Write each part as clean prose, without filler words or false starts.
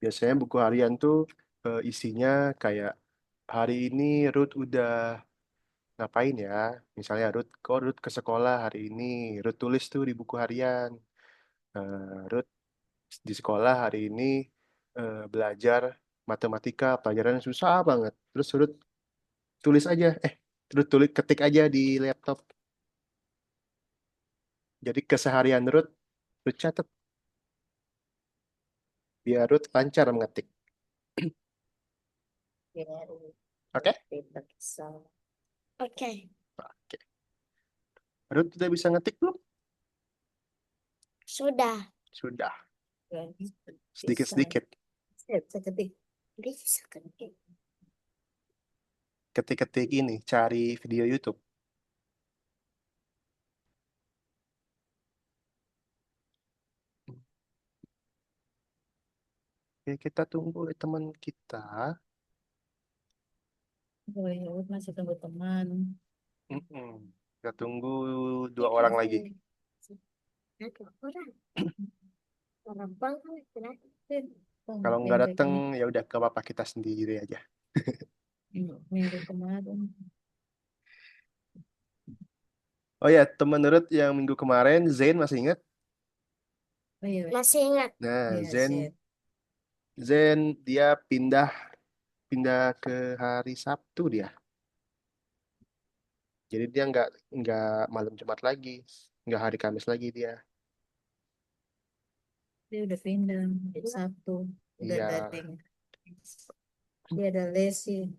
Biasanya buku harian tuh isinya kayak hari ini Ruth udah ngapain ya? Misalnya Ruth ke sekolah hari ini, Ruth tulis tuh di buku harian. Ruth di sekolah hari ini belajar matematika, pelajaran yang susah banget. Terus Ruth tulis aja, Ruth ketik aja di laptop. Jadi keseharian Ruth catat biar Ruth lancar mengetik. Biar Oke? tidak kesal. Oke, Oke. Ruth udah bisa ngetik belum? sudah. Sudah. Ya, Sedikit-sedikit. bisa ketik. Bisa ketik. Ketik-ketik ini, cari video YouTube. Oke, kita tunggu teman kita. Oh ya, masih tunggu teman. Mm-mm. Kita tunggu 2 orang lagi. Ada orang. Orang banget. Kalau nggak datang, ya udah ke apa kita sendiri aja. Minggu kemarin. Oh ya, teman Ruth yang minggu kemarin, Zain masih ingat? Oh iya, Masih ingat. Nah, iya, Zain Zen. dia pindah pindah ke hari Sabtu dia. Jadi dia nggak malam Jumat lagi, nggak hari Kamis lagi dia. Dia udah pindah hari Sabtu. Udah Iya, dateng. Dia ada les sih.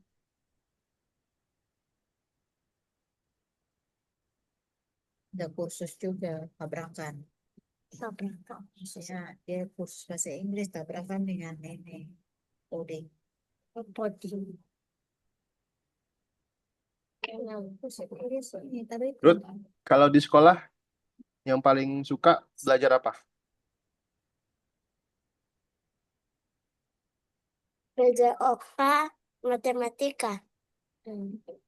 Ada kursus juga, tabrakan. Tabrakan. Maksudnya dia kursus bahasa Inggris, tabrakan dengan ini. Coding. Body. Ini, tapi Ruth, kalau di sekolah yang paling suka belajar apa? Belajar opa, matematika.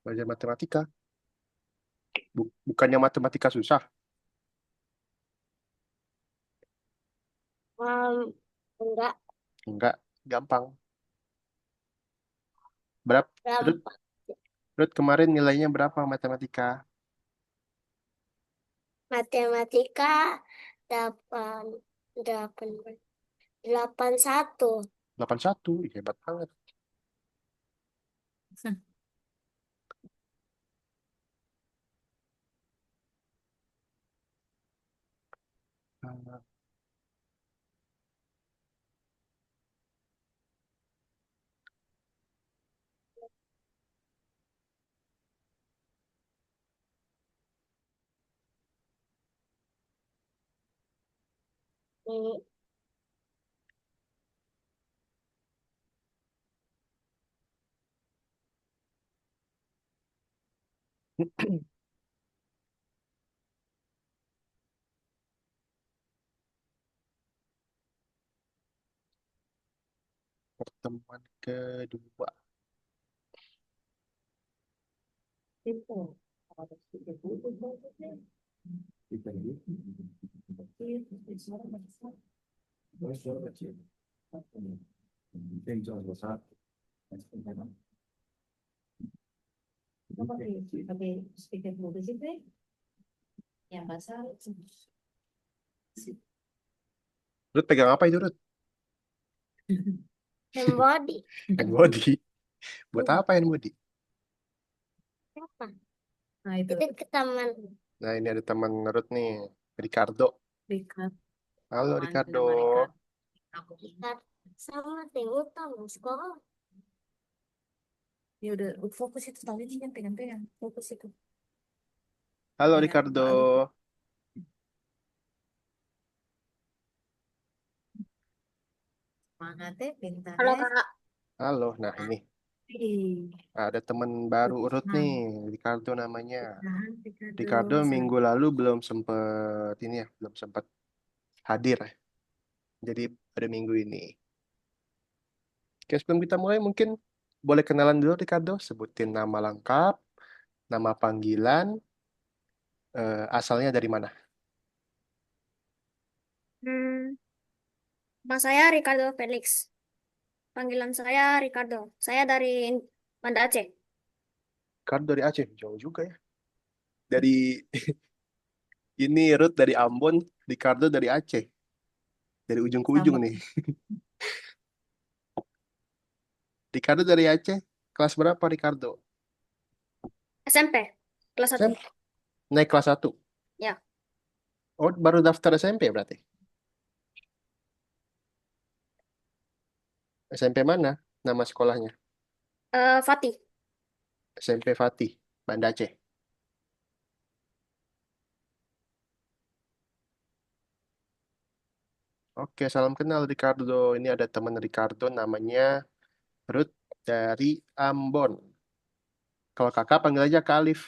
Belajar matematika. Bukannya matematika susah? Enggak Enggak, gampang. Berapa? Ruth, gampang. Ruth kemarin nilainya berapa matematika? Matematika delapan delapan 81. 81, hebat banget. Ah, Hmm, Pertemuan kedua. itu. Pakai speaker Bluetooth itu yang basah. Ruth pegang apa itu, Ruth? body. Hand body. Buat apa hand body? Apa? Nah itu Itu ke taman. Nah, ini ada teman Ruth nih, Ricardo. Rika, Halo, kawan Ricardo. nama Rika. Aku Kita sama tengok tamu sekolah. ya udah fokus itu tali ini yang pegang-pegang fokus itu. Halo, Ya, Ricardo. balik. Semangat ya, pintar Halo ya. kakak. Halo. Nah, ini Ih, ada teman baru Ruth nah, nih, Ricardo namanya. nah, Ricardo, Ricardo minggu lalu belum sempet ini ya, belum sempat hadir ya. Jadi pada minggu ini. Oke, sebelum kita mulai mungkin boleh kenalan dulu Ricardo, sebutin nama lengkap, nama panggilan, asalnya dari mana? Nama saya Ricardo Felix. Panggilan saya Ricardo. Saya dari Banda Aceh. Ricardo dari Aceh, jauh juga ya. Dari ini Ruth dari Ambon, Ricardo dari Aceh. Dari ujung ke ujung Sama. nih. Ricardo dari Aceh, kelas berapa Ricardo? SMP, kelas 1. SMP, naik kelas 1. Ya, Oh, baru daftar SMP berarti? SMP mana nama sekolahnya? Fatih. SMP Fatih, Banda Aceh. Oke, salam kenal Ricardo. Ini ada teman Ricardo namanya Ruth dari Ambon. Kalau kakak panggil aja Kak Alif.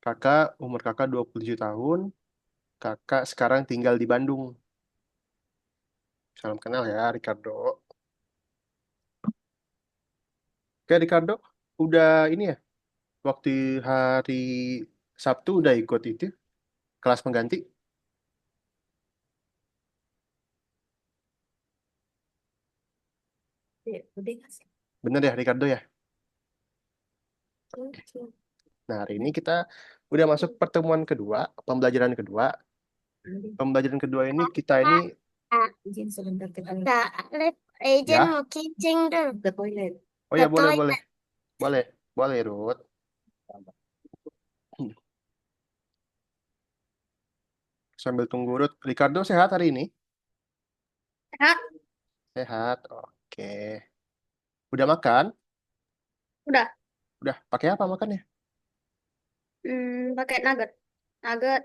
Kakak, umur kakak 27 tahun. Kakak sekarang tinggal di Bandung. Salam kenal ya, Ricardo. Oke, Ricardo. Udah ini ya, waktu hari Sabtu udah ikut itu, kelas pengganti. Ya, udah kasih. Bener ya, Ricardo ya? Nah, hari ini kita udah masuk pertemuan kedua, pembelajaran kedua. Pembelajaran kedua ini kita ini, Izin sebentar ke toilet. Kak Alif, izin ya. mau kencing dulu. Ke toilet. Oh Ke ya, boleh, boleh. toilet. Boleh, boleh, Ruth. Sambil tunggu Ruth. Ricardo sehat hari ini? Sehat? Sehat, oke. Udah makan? Udah. Udah, pakai apa makannya? Pakai nugget. Nugget,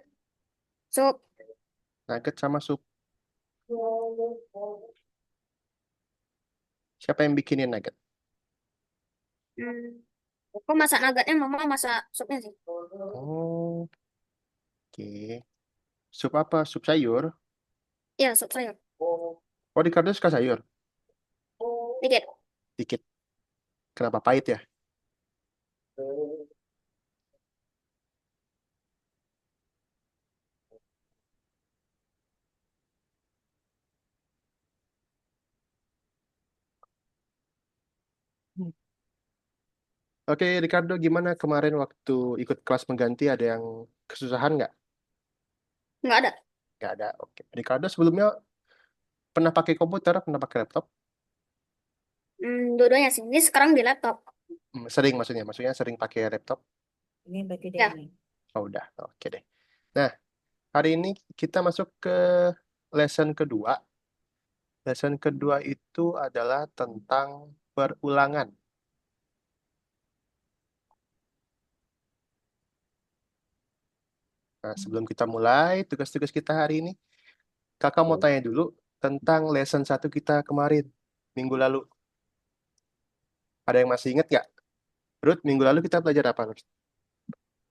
sup. Nugget sama sup. Siapa yang bikinin nugget? Hmm, Aku masak nuggetnya, mama masak supnya sih. Oh, oke. Sup apa? Sup sayur? Iya, sup sayur. Oh, Ricardo suka sayur? Dikit. Dikit. Kenapa pahit ya? Hmm. Oke, Ricardo, gimana kemarin waktu ikut kelas pengganti ada yang kesusahan nggak? Nggak ada. Nggak ada. Oke. Ricardo sebelumnya pernah pakai komputer, pernah pakai laptop? Dua-duanya sih. Ini sekarang di laptop. Sering maksudnya, sering pakai laptop? Ini berarti Ya. Denny. Oh, udah. Oke deh. Nah, hari ini kita masuk ke lesson kedua. Lesson kedua itu adalah tentang perulangan. Nah, sebelum kita mulai tugas-tugas kita hari ini, kakak mau tanya dulu tentang lesson satu kita kemarin, minggu lalu. Ada yang masih ingat nggak? Ruth, minggu lalu kita belajar apa, Ruth?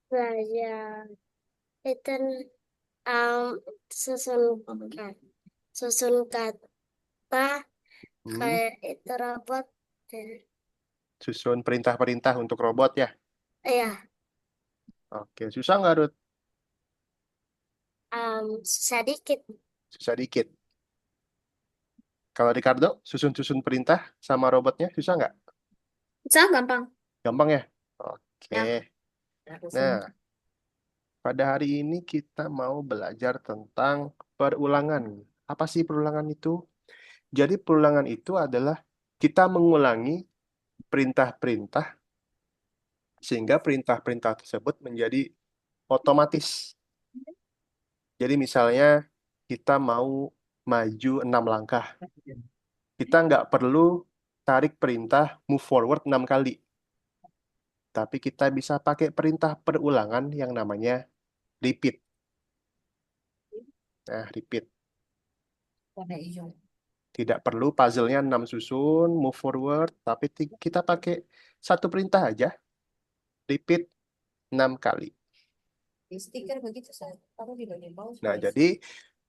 Belajar. Itu um, susun susun kata Hmm, kayak itu robot. susun perintah-perintah untuk robot ya. Iya, Oke, susah nggak, Ruth? susah dikit. Susah dikit. Kalau Ricardo, susun-susun perintah sama robotnya susah nggak? Susah gampang. Gampang ya? Oke. Ya. Nah, pada hari ini kita mau belajar tentang perulangan. Apa sih perulangan itu? Jadi perulangan itu adalah kita mengulangi perintah-perintah sehingga perintah-perintah tersebut menjadi otomatis. Jadi misalnya kita mau maju 6 langkah. Kita nggak perlu tarik perintah move forward 6 kali. Tapi kita bisa pakai perintah perulangan yang namanya repeat. Nah, repeat. Warna hijau. Tidak perlu puzzle-nya 6 susun, move forward, tapi kita pakai satu perintah aja, repeat 6 kali. Di stiker begitu saya taruh di bagian bawah Nah, supaya jadi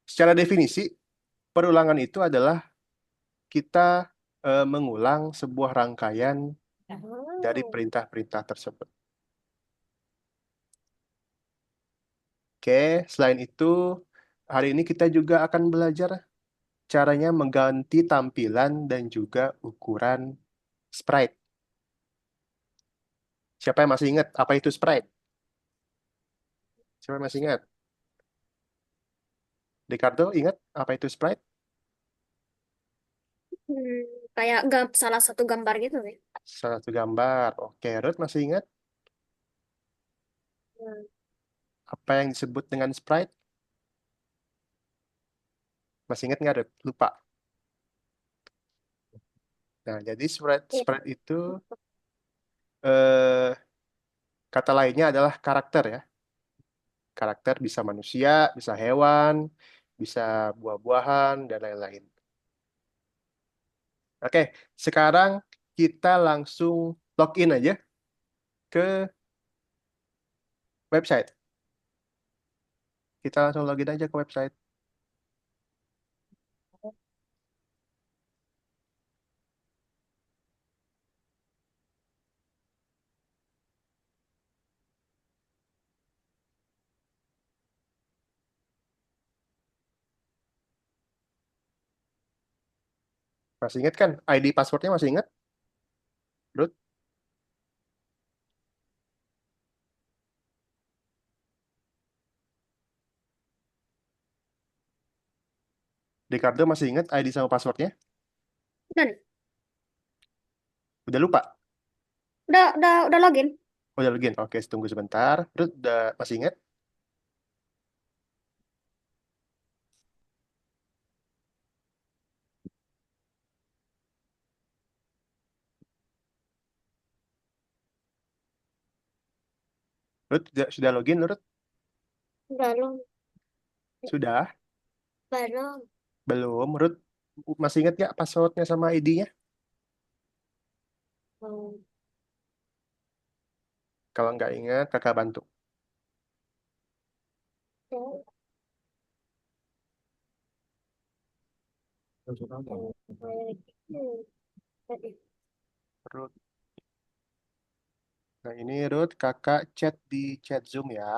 secara definisi, perulangan itu adalah kita mengulang sebuah rangkaian dari Oh. perintah-perintah tersebut. Oke, selain itu, hari ini kita juga akan belajar caranya mengganti tampilan dan juga ukuran sprite. Siapa yang masih ingat apa itu sprite? Siapa yang masih ingat? Ricardo ingat apa itu sprite? Hmm, kayak salah satu gambar gitu ya. Salah satu gambar. Oke, Ruth masih ingat Hmm. apa yang disebut dengan sprite? Masih ingat nggak, Ruth? Lupa. Nah, jadi sprite, Iya. sprite itu eh, kata lainnya adalah karakter ya. Karakter bisa manusia, bisa hewan, bisa buah-buahan, dan lain-lain. Oke, sekarang kita langsung login aja ke website. Kita langsung login aja ke website. Masih ingat kan? ID passwordnya masih ingat, Ruth? Ricardo masih ingat ID sama passwordnya? Dan Udah lupa? udah login. Udah login? Oke, tunggu sebentar. Ruth udah masih ingat? Ruth sudah login, Ruth? Belum, Sudah? belum. Belum. Ruth masih ingat nggak passwordnya sama ID-nya? Hmm. Kalau nggak ingat, kakak bantu. Ruth. Nah, ini Ruth, kakak chat di chat Zoom ya.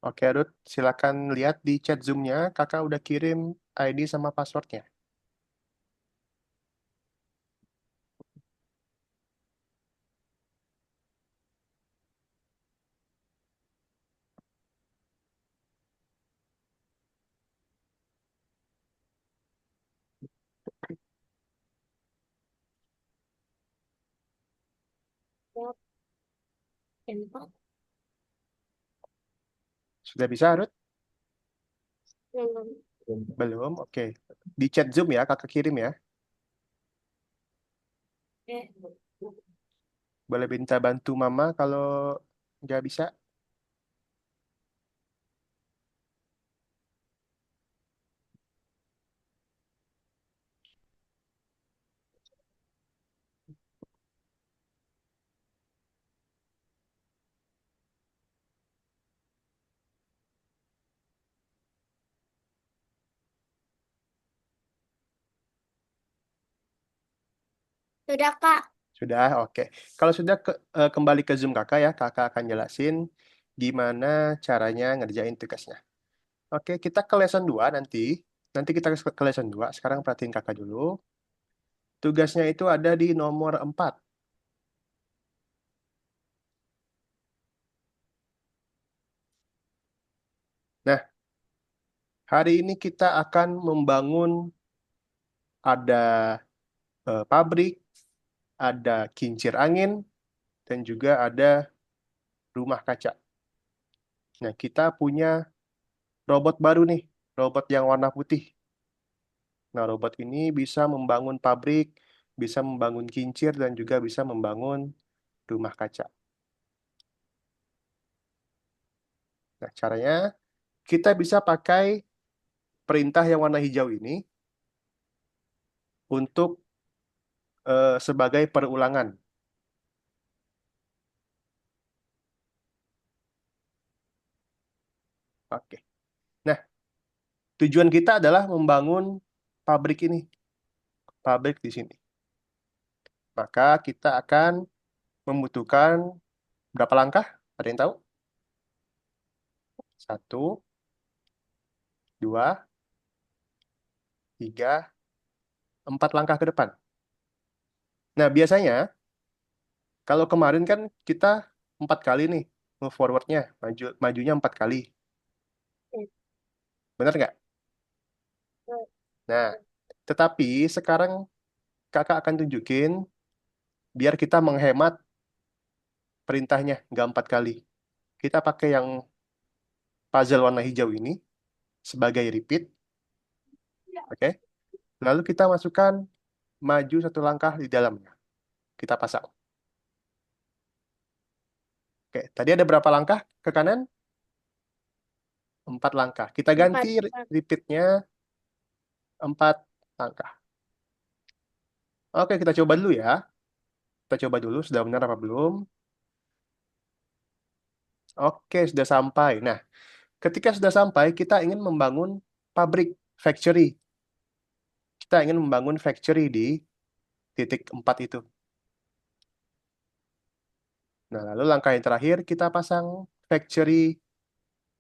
Oke, Ruth, silakan lihat di chat Zoom-nya. Kakak udah kirim ID sama passwordnya. Sudah bisa, Ruth? Belum? Oke. Di chat Zoom ya, kakak kirim ya. Boleh minta bantu mama kalau nggak bisa. Sudah, Kak. Sudah, oke. Kalau sudah kembali ke Zoom kakak ya, kakak akan jelasin gimana caranya ngerjain tugasnya. Oke, kita ke lesson 2 nanti. Nanti kita ke lesson 2. Sekarang perhatiin kakak dulu. Tugasnya itu ada di nomor 4. Nah, hari ini kita akan membangun ada pabrik, ada kincir angin, dan juga ada rumah kaca. Nah, kita punya robot baru nih, robot yang warna putih. Nah, robot ini bisa membangun pabrik, bisa membangun kincir, dan juga bisa membangun rumah kaca. Nah, caranya kita bisa pakai perintah yang warna hijau ini. untuk sebagai perulangan. Oke. Nah, tujuan kita adalah membangun pabrik ini, pabrik di sini. Maka kita akan membutuhkan berapa langkah? Ada yang tahu? Satu, dua, tiga, empat langkah ke depan. Nah, biasanya kalau kemarin kan kita 4 kali nih move forwardnya, majunya 4 kali. Benar nggak? Nah, tetapi sekarang kakak akan tunjukin biar kita menghemat perintahnya, nggak 4 kali. Kita pakai yang puzzle warna hijau ini sebagai repeat, oke? Lalu kita masukkan maju 1 langkah di dalamnya. Kita pasang. Oke, tadi ada berapa langkah ke kanan? 4 langkah. Kita ganti Empat. repeatnya 4 langkah. Oke, kita coba dulu ya. Kita coba dulu, sudah benar apa belum? Oke, sudah sampai. Nah, ketika sudah sampai, kita ingin membangun pabrik, factory. Kita ingin membangun factory di titik 4 itu. Nah, lalu langkah yang terakhir, kita pasang factory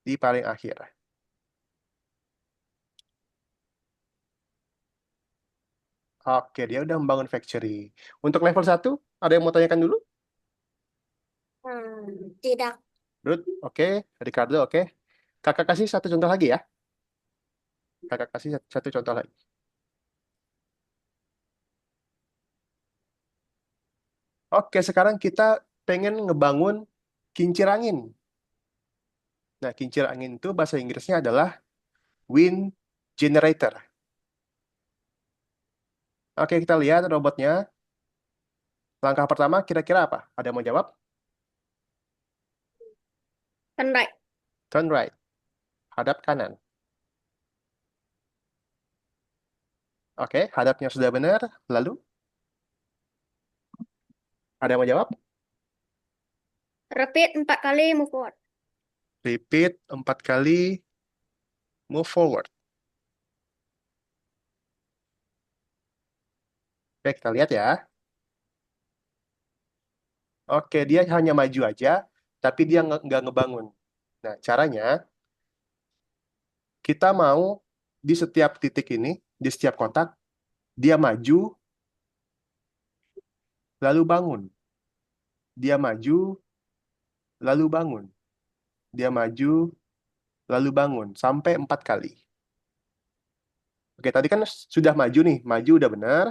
di paling akhir. Oke, dia udah membangun factory. Untuk level 1, ada yang mau tanyakan dulu? Tidak. Ruth, oke. Ricardo, oke. Kakak kasih satu contoh lagi ya. Kakak kasih satu contoh lagi. Oke, sekarang kita pengen ngebangun kincir angin. Nah, kincir angin itu bahasa Inggrisnya adalah wind generator. Oke, kita lihat robotnya. Langkah pertama kira-kira apa? Ada yang mau jawab? Turn right. Turn right. Hadap kanan. Oke, hadapnya sudah benar. Lalu, ada yang mau jawab? Repeat 4 kali, move forward. Repeat 4 kali, move forward. Oke, kita lihat ya. Oke, dia hanya maju aja, tapi dia nggak ngebangun. Nah, caranya, kita mau di setiap titik ini, di setiap kotak, dia maju, lalu bangun. Dia maju, lalu bangun. Dia maju, lalu bangun. Sampai 4 kali. Oke, tadi kan sudah maju nih. Maju udah benar.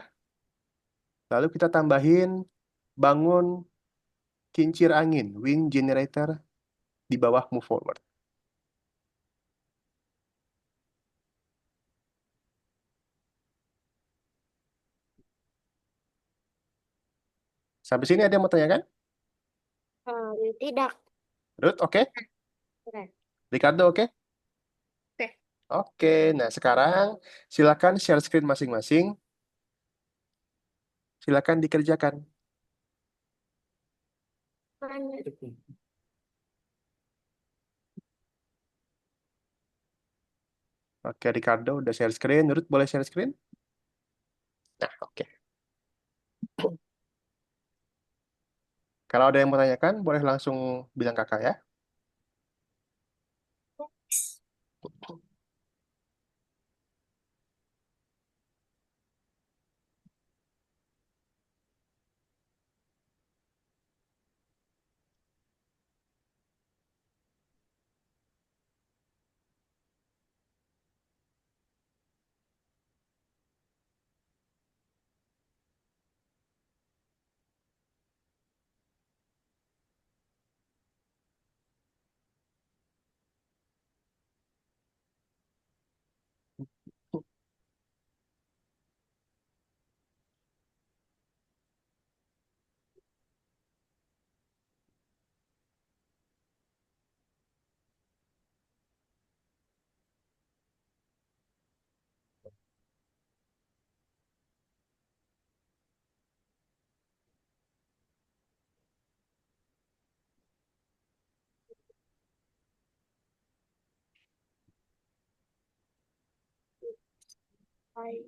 Lalu kita tambahin bangun kincir angin, wind generator di bawah move forward. Sampai sini ada yang mau tanyakan? Tidak. Ruth, oke? Oke. Ricardo, oke? Oke. Oke, nah sekarang silakan share screen masing-masing. Silakan dikerjakan. Oke, Ricardo udah share screen. Ruth boleh share screen? Nah, oke. Kalau ada yang mau tanyakan, boleh langsung bilang kakak ya. Hai.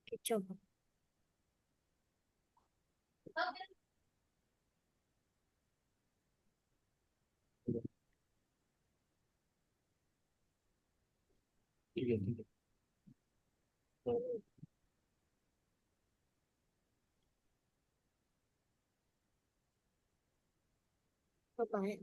Oke, coba. Coba ya.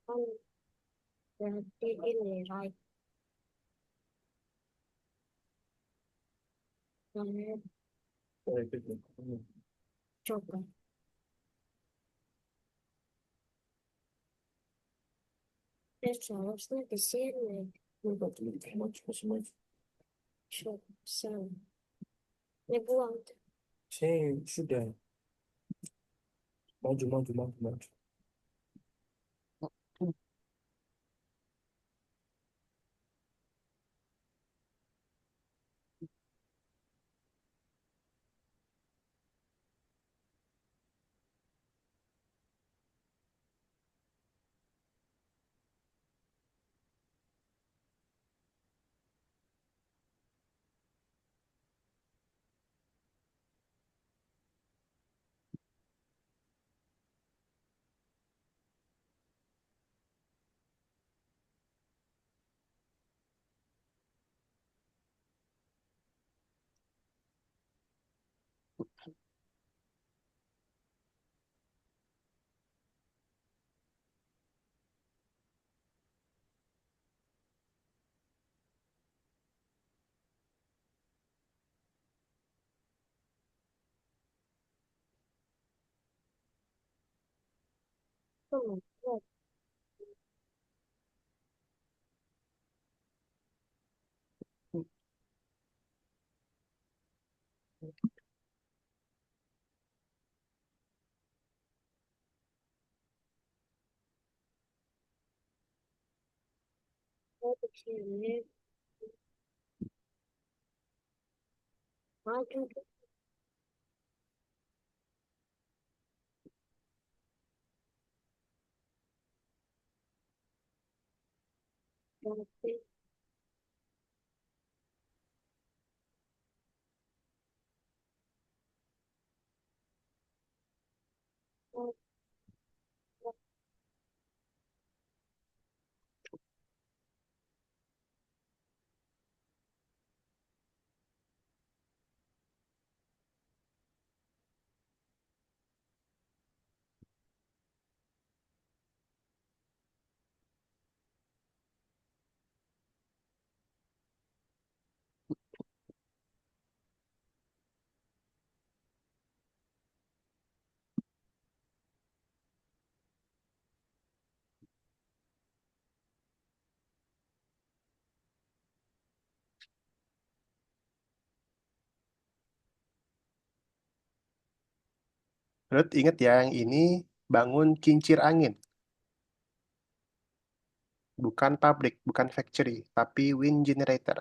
Kan berarti ini right. Nah, coba. Seharusnya di sini. Coba. Sana. Ini buang. Tuh, tuh. Oh, di sini. Maju. Berarti. Oh, Ruth inget ya, yang ini bangun kincir angin. Bukan pabrik, bukan factory, tapi wind generator.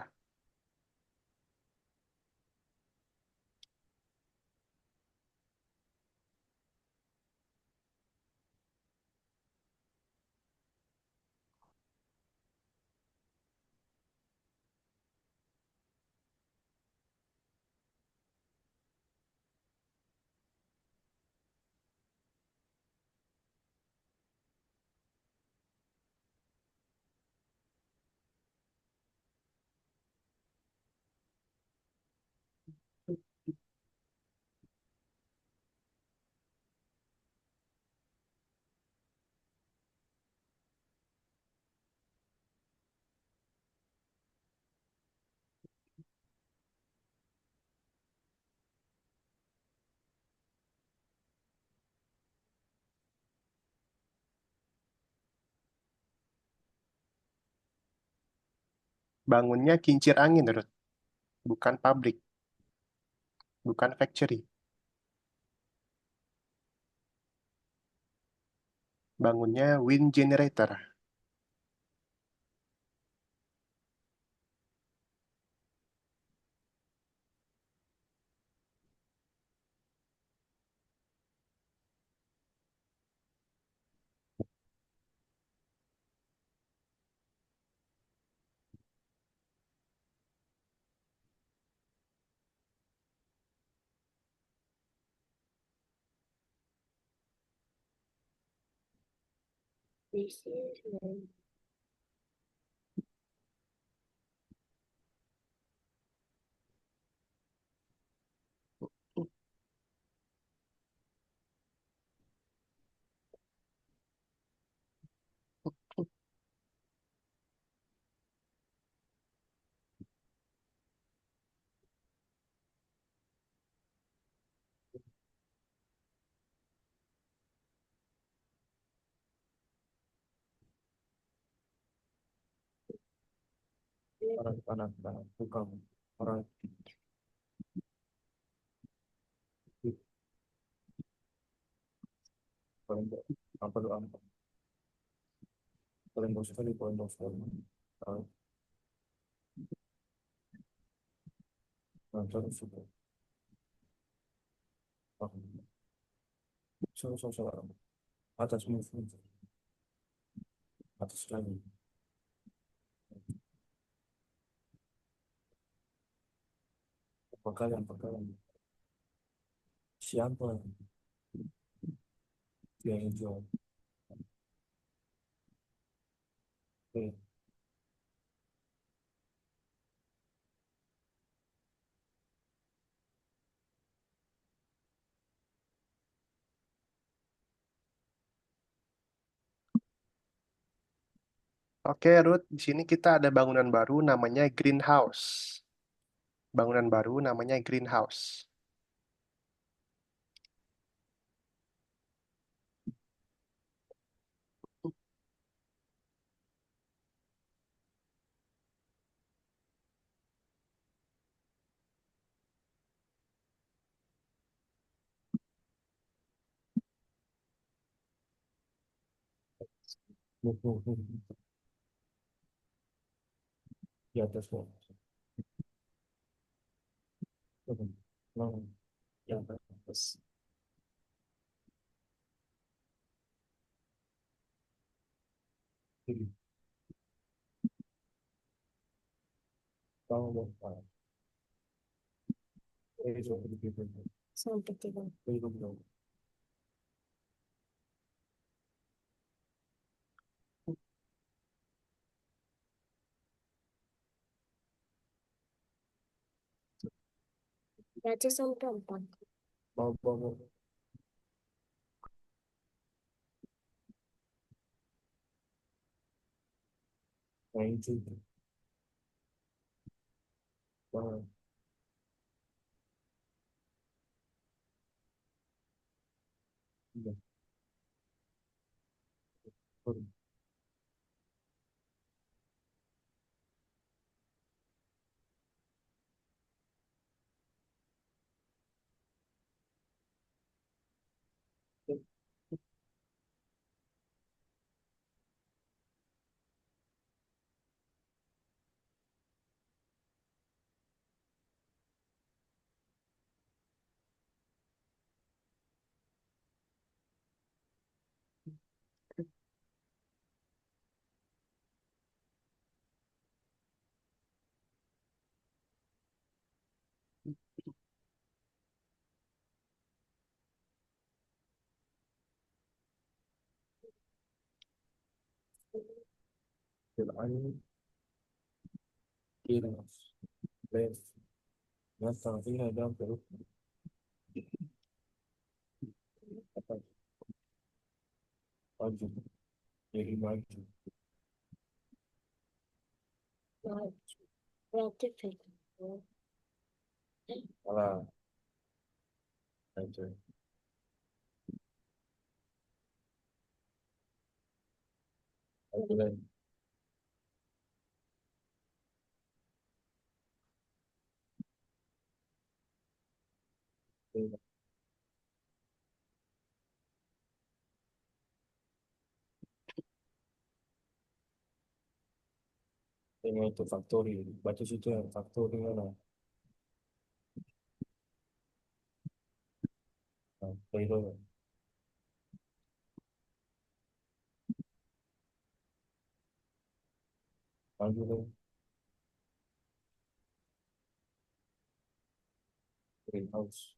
Bangunnya kincir angin, Ruth. Bukan pabrik, bukan factory. Bangunnya wind generator. Orang tanah tanah bukan orang itu paling apa doang paling bos sekali paling bos sekali lancar sudah so so so atas movement atas lagi pakalan siapa yang jual. Oke. Oke, Ruth, di sini kita ada bangunan baru namanya greenhouse. Bangunan baru namanya greenhouse. Di atas kok. Yang atas. Jadi, tahu apa? Itu begitu. Sampai tiba. Belum. Berarti sampai 4. Mau main juga. Mau iya. Bil'ain, kiras, left, datang ini ada perut apa maju, jadi maju. Salah, aja. Satu lagi. Ini itu factory, baca situ yang factory mana? Nah, itu maju deh, greenhouse.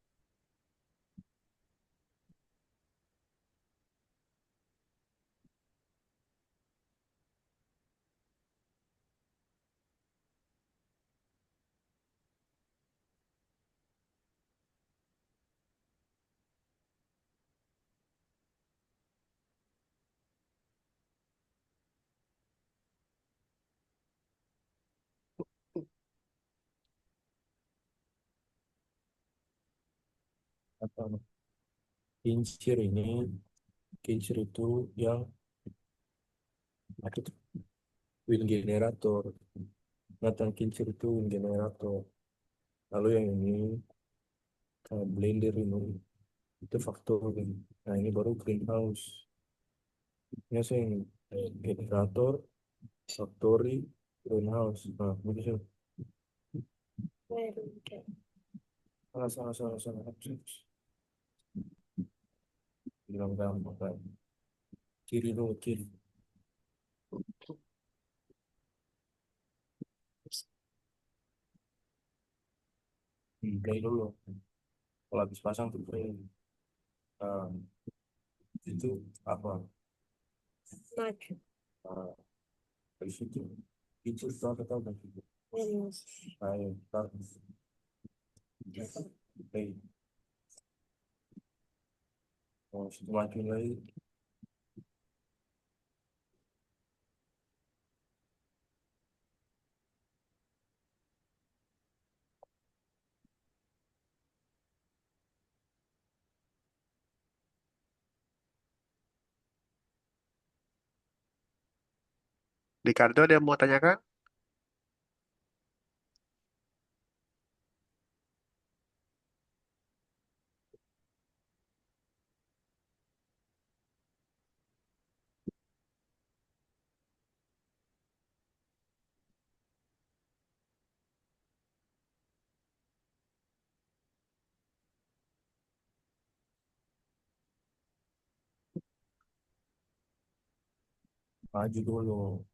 Apa? Kincir ini, kincir itu yang apa tuh? Wind generator. Nathan kincir itu wind generator. Lalu yang ini blender ini itu factory. Nah ini baru greenhouse. Ini saya yang generator, factory, greenhouse. Nah, ini sih. Salah, salah, salah, salah. Bilang gampang kan. Kiri dulu, kiri. Play dulu. Kalau habis pasang tuh play. Nah, itu apa? Nah, dari situ. Itu sudah tahu kan? Nah, ya, tahu. Play. Oh, situ maju lagi. Ricardo ada yang mau tanyakan? Maju dulu.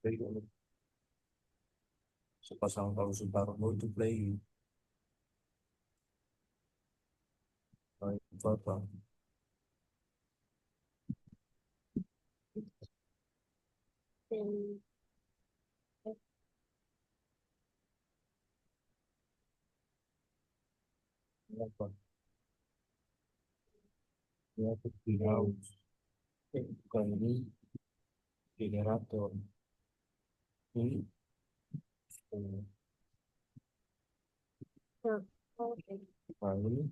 Play dulu. Sepasang kalau Subarno itu play. Nah, itu apa? Ini apa? Ini apa? Greenhouse. Bukan ini generator. Ini nah ini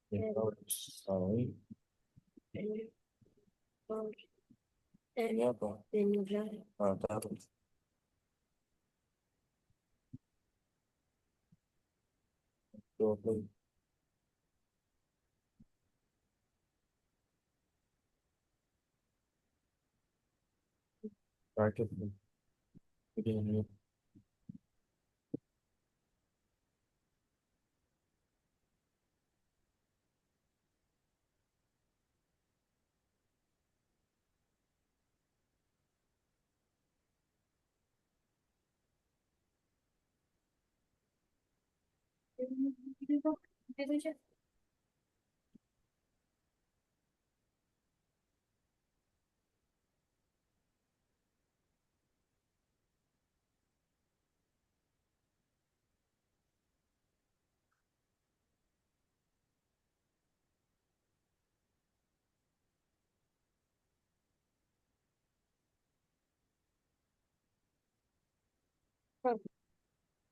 greenhouse. Nah, ini apa? Nah, taruh. Coba play. Terakhir play. Oke, ini.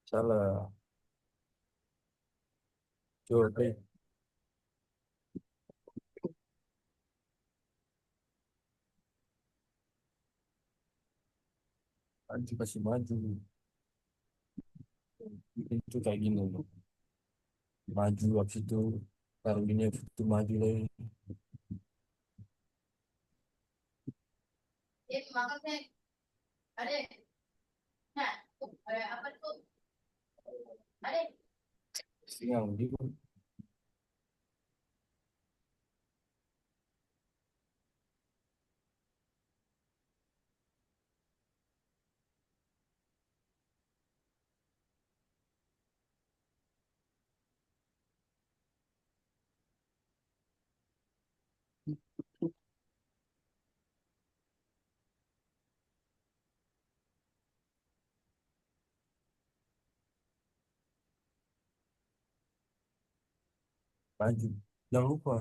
Salah. Coba play. Maju kasih maju. Itu kayak gini. Maju habis itu taruh ini habis itu maju lagi. Tinggal gitu. Maju. Jangan lupa.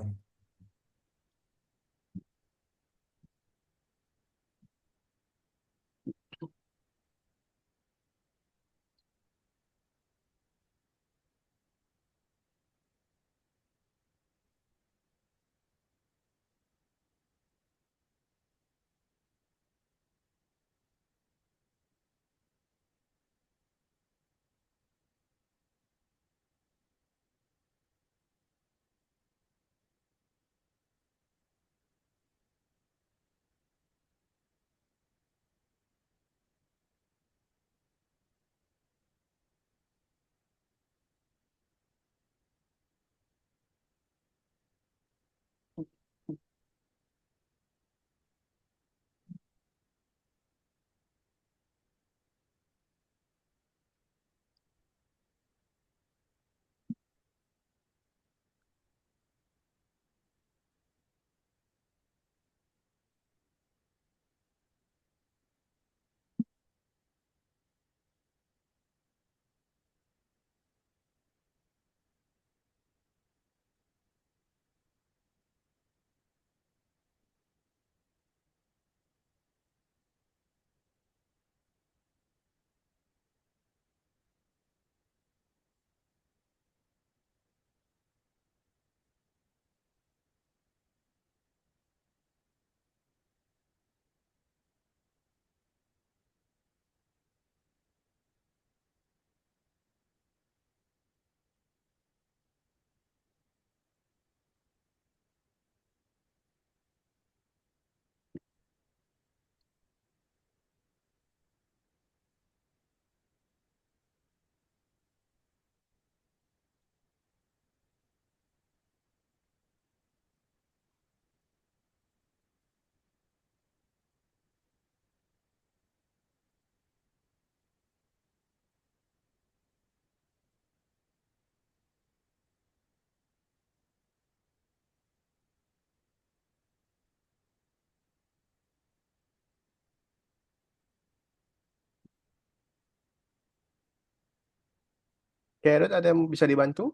Carrot ada yang bisa dibantu?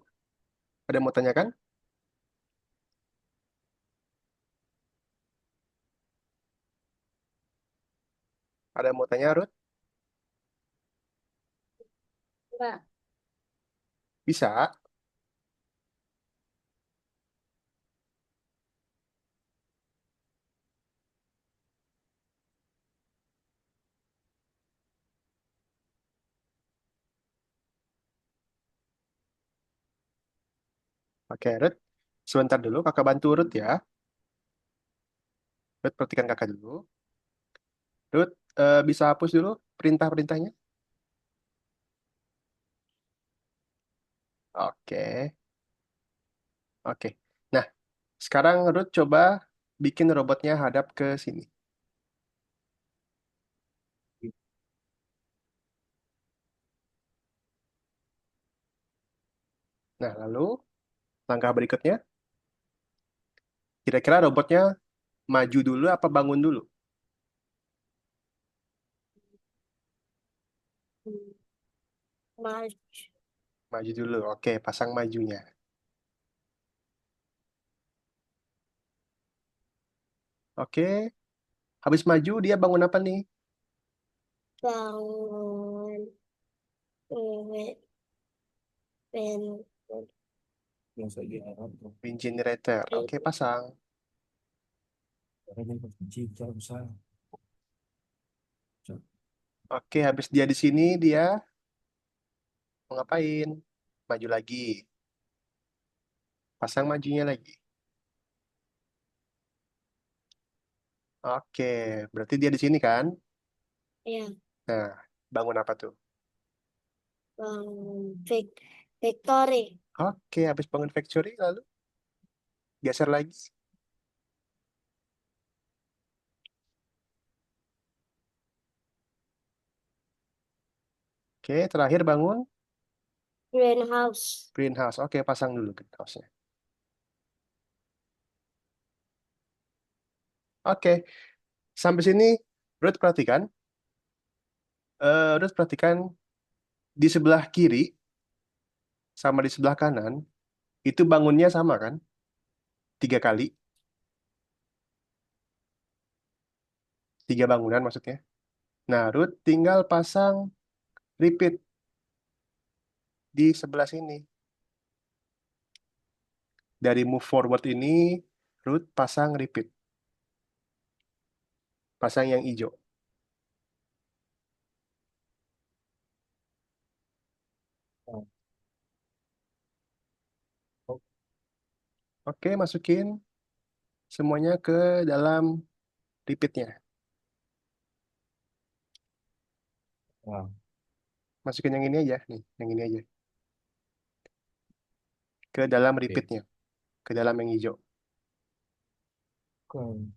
Ada yang mau tanyakan? Ada yang mau tanya, Ruth? Enggak. Bisa. Oke, Ruth. Sebentar dulu, kakak bantu Ruth ya. Ruth, perhatikan kakak dulu. Ruth, bisa hapus dulu perintah-perintahnya? Oke, oke. Nah, sekarang Ruth coba bikin robotnya hadap ke sini. Nah, lalu langkah berikutnya, kira-kira robotnya maju dulu apa bangun dulu? Maju. Maju dulu. Oke, pasang majunya. Oke, habis maju dia bangun apa nih? Bangun. Pen. Yang saya lihat, Wind generator. Oke, pasang. caranya kunci cara besar. Oke, habis dia di sini dia mau ngapain? Maju lagi. Pasang majunya lagi. Oke, berarti dia di sini kan? Ya, Nah, bangun apa tuh? bangun. Victory. Oke, habis bangun factory lalu geser lagi. Oke, terakhir bangun Greenhouse. greenhouse. Oke, pasang dulu greenhouse-nya. Oke, sampai sini Ruth perhatikan. Ruth perhatikan di sebelah kiri sama di sebelah kanan itu bangunnya sama kan? 3 kali, 3 bangunan maksudnya. Nah, Ruth tinggal pasang repeat di sebelah sini. Dari move forward ini, Ruth pasang repeat. Pasang yang hijau. Oke, masukin semuanya ke dalam repeatnya. Nah, Masukin yang ini aja, nih, yang ini aja. Ke dalam oke. repeatnya, ke dalam yang hijau. Kan,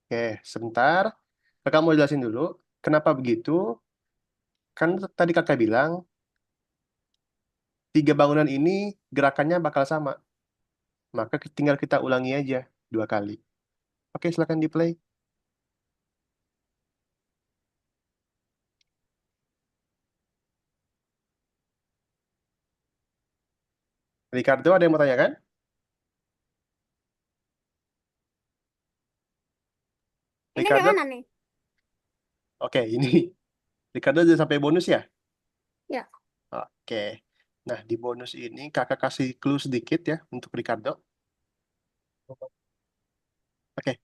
Oke, sebentar. Kakak mau jelasin dulu, kenapa begitu? Kan tadi kakak bilang, 3 bangunan ini gerakannya bakal sama. Maka tinggal kita ulangi aja 2 kali. Oke, silakan di play. Ricardo, ada yang mau tanya kan? Ini kayak Ricardo, mana nih? oke, ini Ricardo udah sampai bonus ya? Ya. Oke. Nah, di bonus ini kakak kasih clue sedikit ya untuk Ricardo. Oke,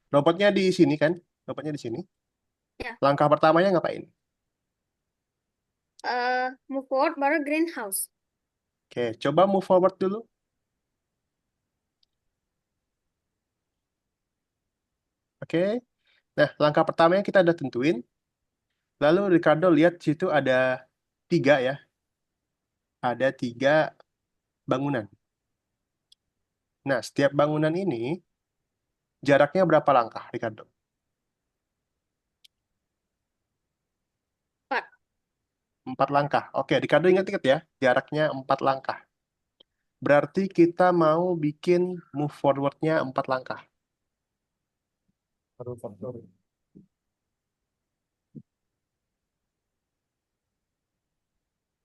robotnya di sini kan? Robotnya di sini. Ya. Langkah pertamanya ngapain? Move forward baru greenhouse. Oke, coba move forward dulu. Oke. Nah, langkah pertamanya kita udah tentuin. Lalu Ricardo lihat situ ada 3 ya. Ada 3 bangunan. Nah, setiap bangunan ini jaraknya berapa langkah, Ricardo? 4. 4 langkah. Oke, Ricardo ingat-ingat ya, jaraknya 4 langkah. Berarti kita mau bikin move forward-nya 4 langkah. baru faktor.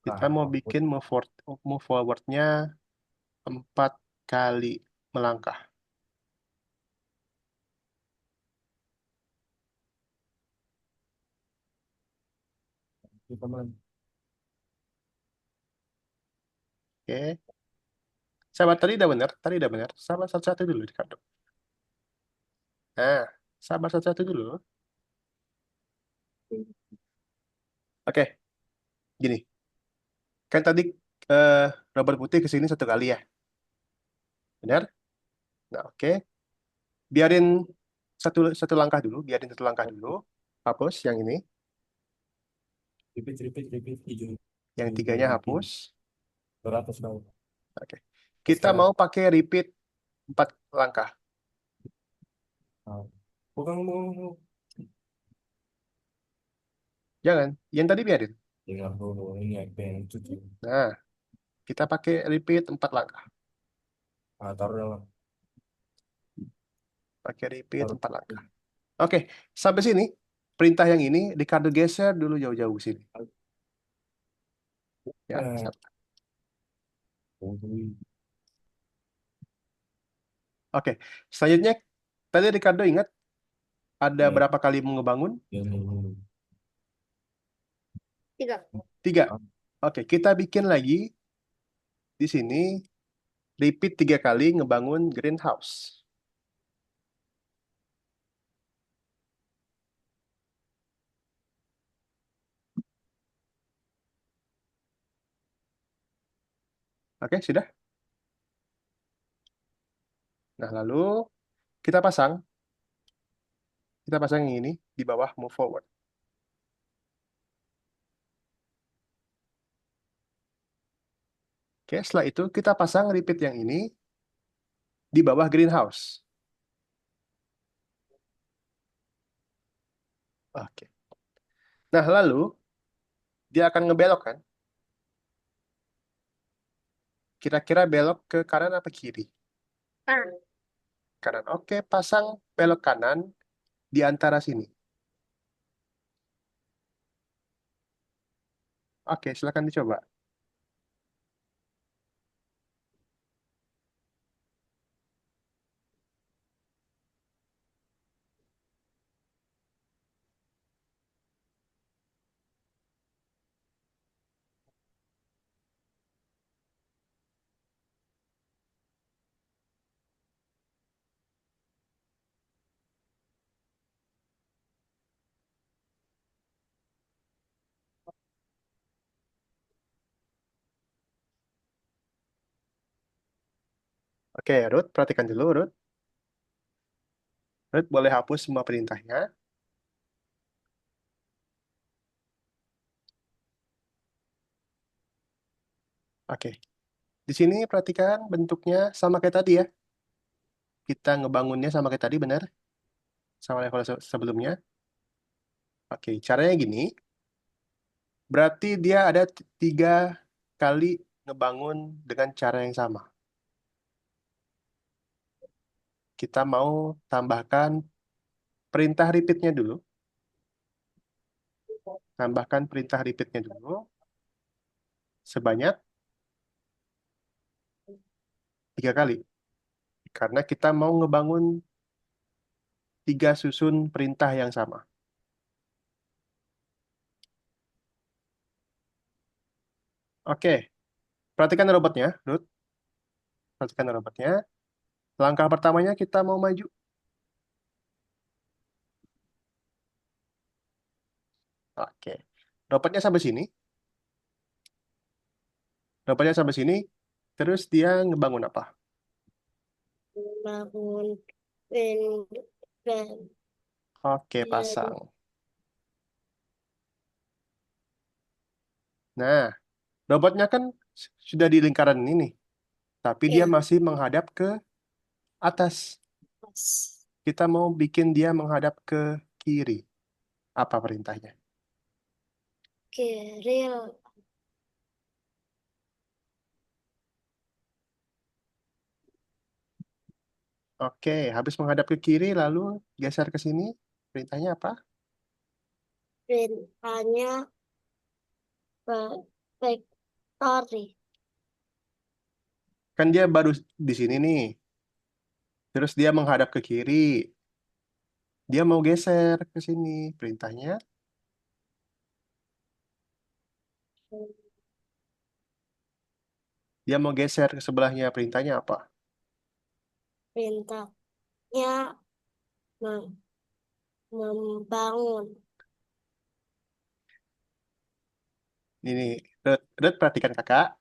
Kita Nah, mau output. bikin move forward-nya 4 kali melangkah. Teman. Oke. Sahabat, tadi udah benar. Tadi udah benar. Sabar satu-satu dulu, Ricardo. Nah, sabar satu-satu dulu. Oke, gini. Kan tadi eh, robot putih ke sini satu kali ya. Benar? Nah, oke. Biarin satu satu langkah dulu, biarin satu langkah dulu. Hapus yang ini, Repeat, hijau. yang tiganya Bikin hapus. beratus kau. Oke. Kita Sekarang, mau pakai repeat 4 langkah. ah, bukan mau Jangan, yang tadi biarin. dengar dulu ini apa yang cuci. Nah, kita pakai repeat 4 langkah. Taruh dalam, Pakai repeat taruh. 4 langkah. Oke, sampai sini. Perintah yang ini, Ricardo geser dulu jauh-jauh ke sini. Ya, Eh, tunggu. oke. Selanjutnya, tadi Ricardo ingat ada Eh, berapa kali mau ngebangun? yang ini. 3. 3. Ah, Oke, kita bikin lagi di sini, repeat 3 kali ngebangun greenhouse. Oke, sudah? Nah, lalu kita pasang. Kita pasang yang ini di bawah move forward. Oke, setelah itu kita pasang repeat yang ini di bawah greenhouse. Oke. Nah, lalu dia akan ngebelok kan? Kira-kira belok ke kanan apa kiri? Kanan. Kanan. Oke, pasang belok kanan di antara sini. Oke, silakan dicoba. Oke, Ruth, perhatikan dulu, Ruth. Ruth, boleh hapus semua perintahnya. Oke. Di sini perhatikan bentuknya sama kayak tadi ya. Kita ngebangunnya sama kayak tadi, benar? Sama level sebelumnya. Oke, caranya gini. Berarti dia ada 3 kali ngebangun dengan cara yang sama. Kita mau tambahkan perintah repeatnya dulu. Tambahkan perintah repeatnya dulu. Sebanyak 3 kali. Karena kita mau ngebangun 3 susun perintah yang sama. Oke, perhatikan robotnya, Ruth. Perhatikan robotnya. Langkah pertamanya kita mau maju. Oke. Robotnya sampai sini. Robotnya sampai sini. Terus dia ngebangun apa? Bangun. Ben. Ben. Oke, pasang. Nah, robotnya kan sudah di lingkaran ini, tapi dia Ya. masih menghadap ke atas. Pas. Kita mau bikin dia menghadap ke kiri. Apa perintahnya? Kiri. Oke, habis menghadap ke kiri, lalu geser ke sini. Perintahnya apa? Perintahnya factory. Kan dia baru di sini nih. Terus dia menghadap ke kiri. Dia mau geser ke sini. Perintahnya, dia mau geser ke sebelahnya. Perintahnya apa? Perintahnya membangun. Ini, Ruth, perhatikan kakak.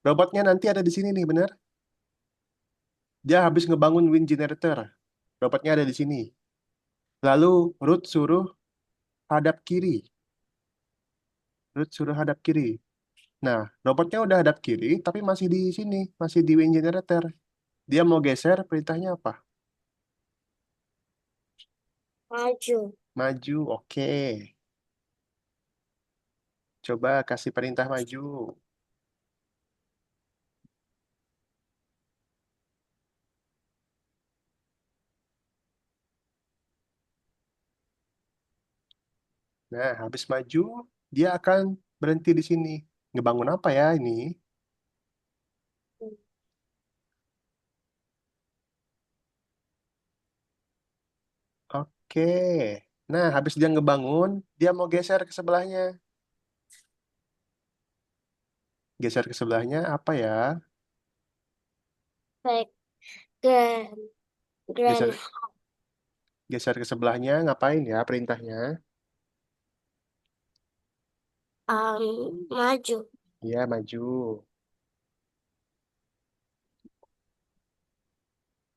Robotnya nanti ada di sini nih, bener? Dia habis ngebangun wind generator. Robotnya ada di sini. Lalu Ruth suruh hadap kiri. Ruth suruh hadap kiri. Nah, robotnya udah hadap kiri, tapi masih di sini, masih di wind generator. Dia mau geser, perintahnya apa? Maju. Maju, oke. Coba kasih perintah maju. Nah, habis maju, dia akan berhenti di sini. Ngebangun apa ya ini? Oke. Nah, habis dia ngebangun, dia mau geser ke sebelahnya. Geser ke sebelahnya apa ya? Baik. Grand. Grand. Geser, geser ke sebelahnya, ngapain ya perintahnya? Maju. Iya, maju.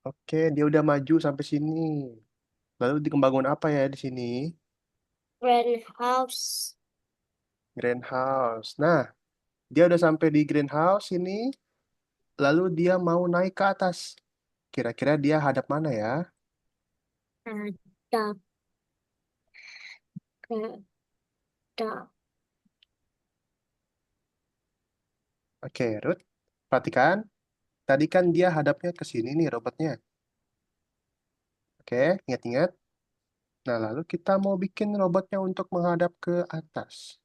Oke, dia udah maju sampai sini. Lalu dikembangkan apa ya di sini? Grand house. Greenhouse. Nah, dia udah sampai di greenhouse ini. Lalu dia mau naik ke atas. Kira-kira dia hadap mana ya? Ada. Ada. Oke, Ruth. Perhatikan. Tadi kan dia hadapnya ke sini nih robotnya. Oke, ingat-ingat. Nah, lalu kita mau bikin robotnya untuk menghadap ke atas.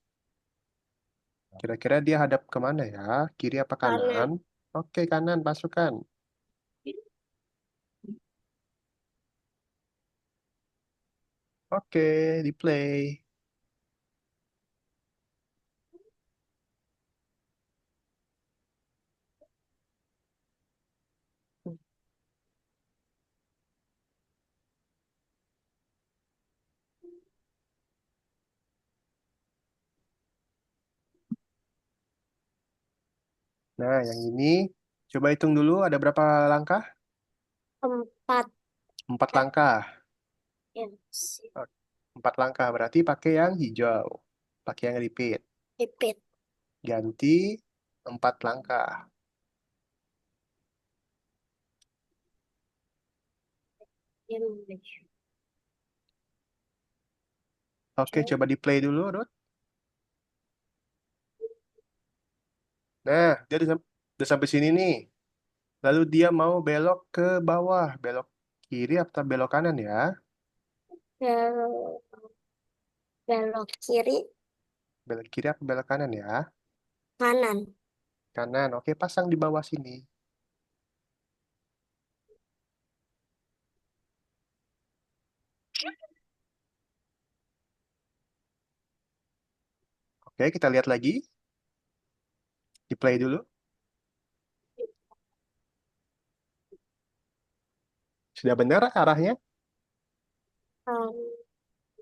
Kira-kira dia hadap kemana ya? Kiri apa kanan? Kanan. Oke, kanan, masukkan. Oke, di play. Nah, yang ini coba hitung dulu ada berapa langkah? 4. 4 langkah. Ya. Oh, 4 langkah berarti pakai yang hijau. Pakai yang repeat. Repeat. Ganti 4 langkah. Ya, maju. Oke, coba di play dulu, Ruth. Nah, dia udah sampai sini nih. Lalu dia mau belok ke bawah. Belok kiri atau belok kanan ya? Belok. Belok kiri. Belok kiri atau belok kanan ya? Kanan. Kanan. Oke, pasang di bawah sini. Oke, kita lihat lagi. Di play dulu. Sudah benar arahnya? Um,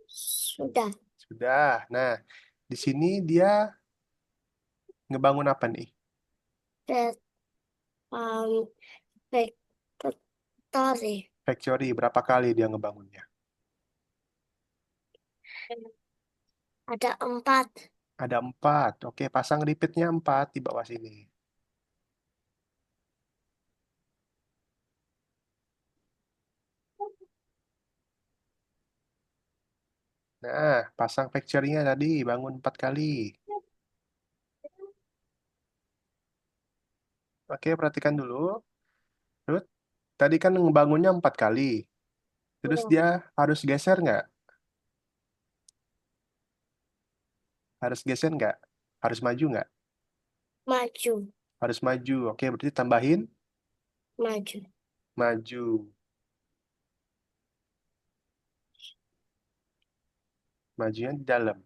sudah. Sudah. Nah, di sini dia ngebangun apa nih? That factory. Factory. Berapa kali dia ngebangunnya? Ada 4. Ada 4. Oke, pasang repeatnya 4 di bawah sini. Nah, pasang factory-nya tadi bangun 4 kali. Oke, perhatikan dulu. Terus, tadi kan ngebangunnya 4 kali. Terus Ya. dia harus geser nggak? Harus geser nggak? Harus maju nggak? Maju. Harus maju. Oke, berarti tambahin Maju. maju. Majunya di dalam.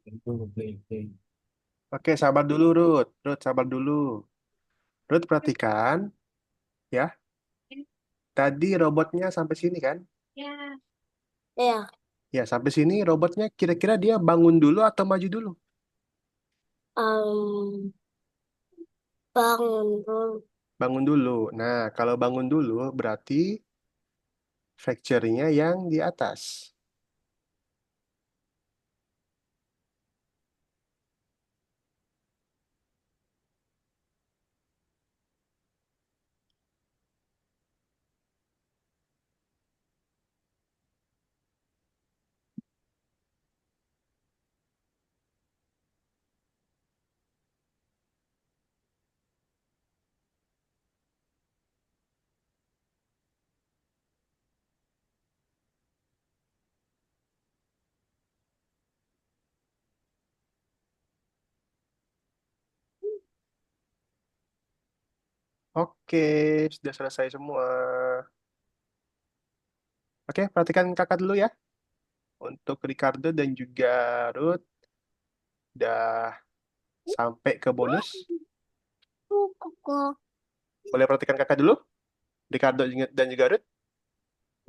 Itu play. Oke, sabar dulu, Ruth. Ruth, sabar dulu. Ruth, perhatikan ya. Tadi robotnya sampai sini kan? Ya, Ya, sampai sini robotnya kira-kira dia bangun dulu atau maju dulu? bangun dulu. Bangun dulu. Nah, kalau bangun dulu berarti fracture-nya yang di atas. Oke, sudah selesai semua. Oke, perhatikan kakak dulu ya. Untuk Ricardo dan juga Ruth, udah sampai ke bonus. Kok? Boleh perhatikan kakak dulu, Ricardo dan juga Ruth.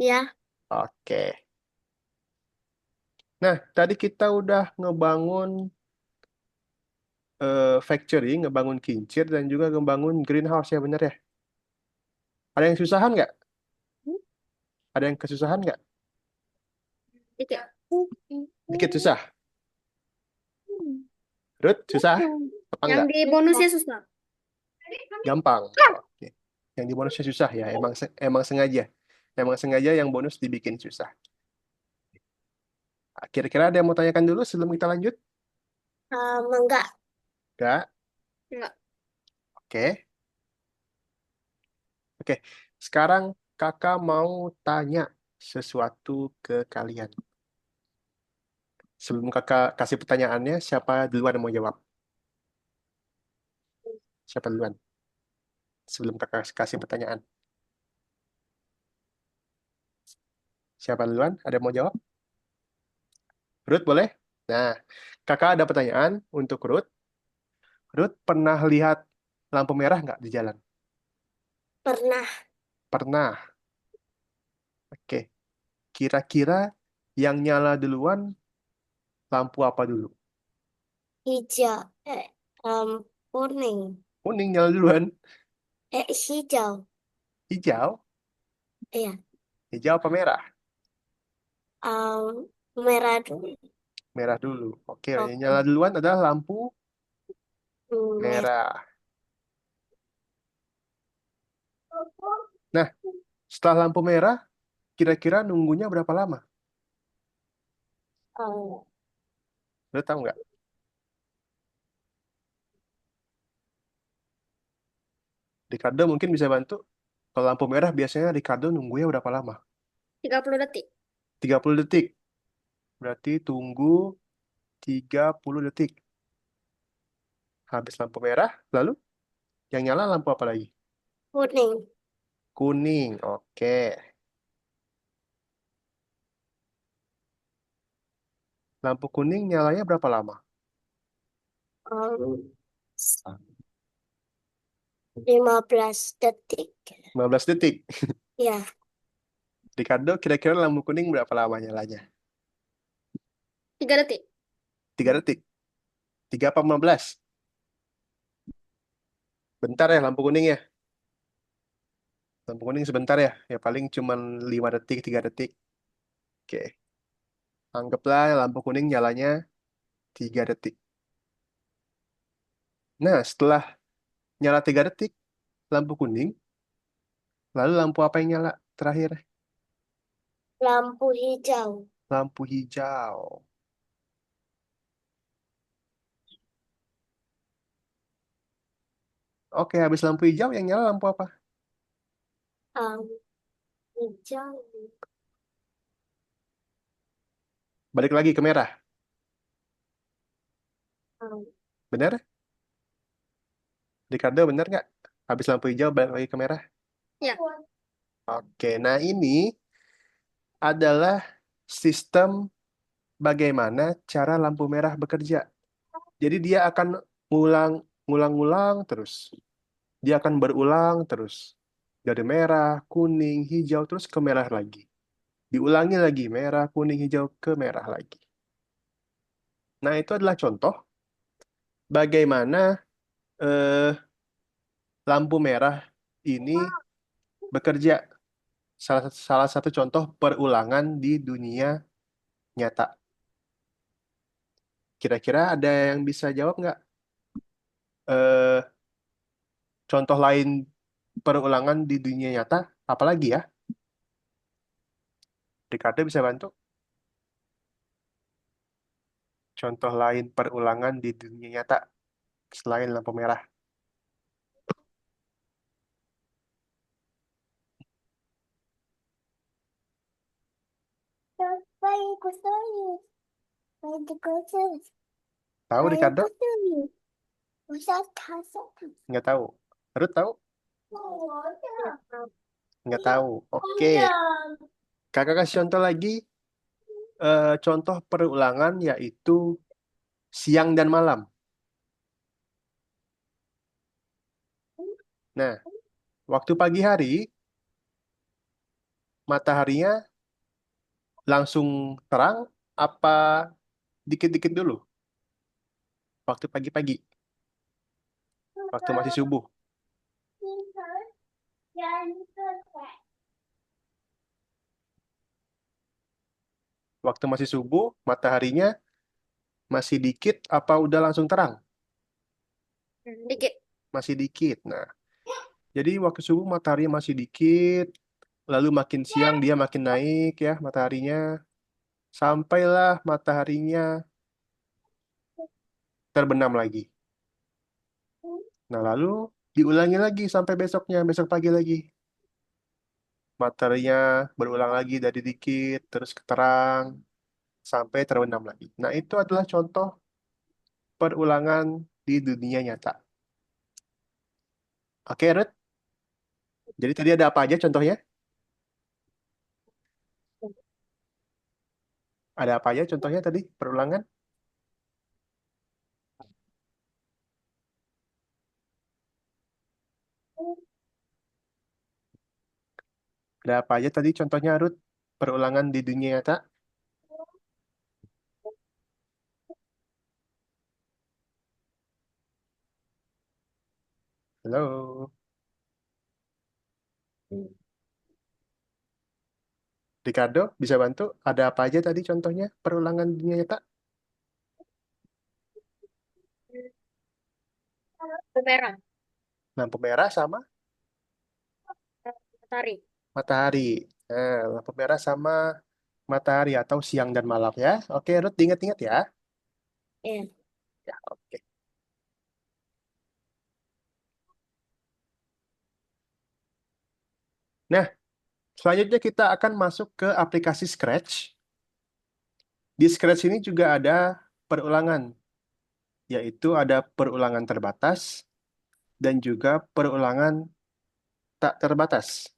Ya, Oke. Nah, tadi kita udah ngebangun factory, ngebangun kincir, dan juga ngebangun greenhouse ya bener ya. Ada yang susahan nggak? Ada yang kesusahan nggak? dikit. Dikit susah. Ruth, susah? Apa Yang enggak? di bonusnya susah. Gampang. Oke. Yang di bonusnya susah ya, emang sengaja. Emang sengaja yang bonus dibikin susah. Kira-kira ada yang mau tanyakan dulu sebelum kita lanjut? Enggak. Enggak? Enggak. Oke. Oke. Sekarang kakak mau tanya sesuatu ke kalian. Sebelum kakak kasih pertanyaannya, siapa duluan yang mau jawab? Siapa duluan? Sebelum kakak kasih pertanyaan. Siapa duluan? Ada yang mau jawab? Ruth boleh? Nah, kakak ada pertanyaan untuk Ruth. Ruth pernah lihat lampu merah nggak di jalan? Pernah. Pernah. Oke. Kira-kira yang nyala duluan lampu apa dulu? Hijau. Kuning. Kuning nyala duluan. Hijau. Hijau? Iya. Hijau apa merah? Merah dulu. Merah dulu. Oke, yang Oke. nyala duluan adalah lampu Merah. merah. Nah, setelah lampu merah, kira-kira nunggunya berapa lama? Um, Lo tahu nggak? Ricardo mungkin bisa bantu. Kalau lampu merah biasanya Ricardo nunggunya berapa lama? 30 detik. 30 detik. Berarti tunggu 30 detik. Habis lampu merah, lalu yang nyala lampu apa lagi? Kuning. Kuning. Oke. Lampu kuning nyalanya berapa lama? Um, 15 detik. 15 detik. Ya, Ricardo, kira-kira lampu kuning berapa lama nyalanya? 3 detik. 3 detik. 3 apa 15? Bentar ya lampu kuning ya. Lampu kuning sebentar ya. Ya paling cuma 5 detik, 3 detik. Oke. Anggaplah lampu kuning nyalanya 3 detik. Nah, setelah nyala 3 detik, lampu kuning, lalu lampu apa yang nyala terakhir? Lampu hijau. Lampu hijau. Oke, habis lampu hijau yang nyala lampu apa? Um, Hijau. Balik lagi ke merah. Benar? Ricardo, benar nggak? Habis lampu hijau balik lagi ke merah. Ya. Oke, nah ini adalah sistem bagaimana cara lampu merah bekerja. Jadi dia akan ngulang-ngulang terus. Dia akan berulang terus. Dari merah, kuning, hijau, terus ke merah lagi. Diulangi lagi, merah, kuning, hijau, ke merah lagi. Nah, itu adalah contoh bagaimana eh, lampu merah ini bekerja. Salah satu contoh perulangan di dunia nyata. Kira-kira ada yang bisa jawab nggak? Eh, Contoh lain perulangan di dunia nyata, apalagi ya? Ricardo bisa bantu? Contoh lain perulangan di dunia nyata selain lampu merah. Tahu Ricardo? Nggak tahu. Ruth tahu? Nggak tahu. Oke. Kakak kasih contoh lagi. Contoh perulangan yaitu siang dan malam. Nah, waktu pagi hari, mataharinya langsung terang apa dikit-dikit dulu? Waktu pagi-pagi, waktu masih subuh. Waktu masih subuh, mataharinya masih dikit apa udah langsung terang? Dikit. Masih dikit. Nah, jadi waktu subuh matahari masih dikit, lalu makin siang dia makin naik ya mataharinya, sampailah mataharinya terbenam lagi. Nah, lalu diulangi lagi sampai besoknya, besok pagi lagi. Mataharinya berulang lagi dari dikit, terus terang, sampai terbenam lagi. Nah, itu adalah contoh perulangan di dunia nyata. Oke, Ruth? Jadi tadi ada apa aja contohnya? Ada apa aja contohnya tadi perulangan? Ada apa aja tadi contohnya, Ruth? Perulangan di dunia nyata? Halo, Ricardo, bisa bantu? Ada apa aja tadi contohnya perulangan di dunia nyata? Lampu merah. Lampu merah sama Matahari. matahari. Nah, lampu merah sama matahari atau siang dan malam ya. Oke, Ruth, ingat-ingat ya. Iya. Ya, oke. Nah, selanjutnya kita akan masuk ke aplikasi Scratch. Di Scratch ini juga ada perulangan, yaitu ada perulangan terbatas dan juga perulangan tak terbatas.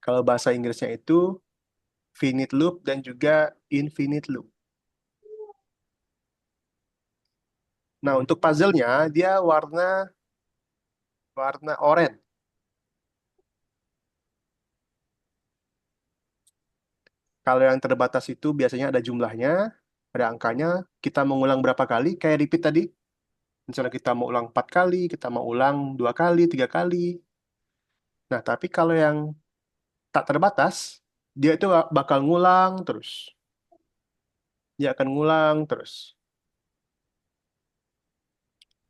Kalau bahasa Inggrisnya itu finite loop dan juga infinite loop. Nah, untuk puzzle-nya dia warna warna oranye. Kalau yang terbatas itu biasanya ada jumlahnya, ada angkanya. Kita mengulang berapa kali? Kayak repeat tadi. Misalnya kita mau ulang 4 kali, kita mau ulang 2 kali, 3 kali. Nah, tapi kalau yang tak terbatas, dia itu bakal ngulang terus. Dia akan ngulang terus.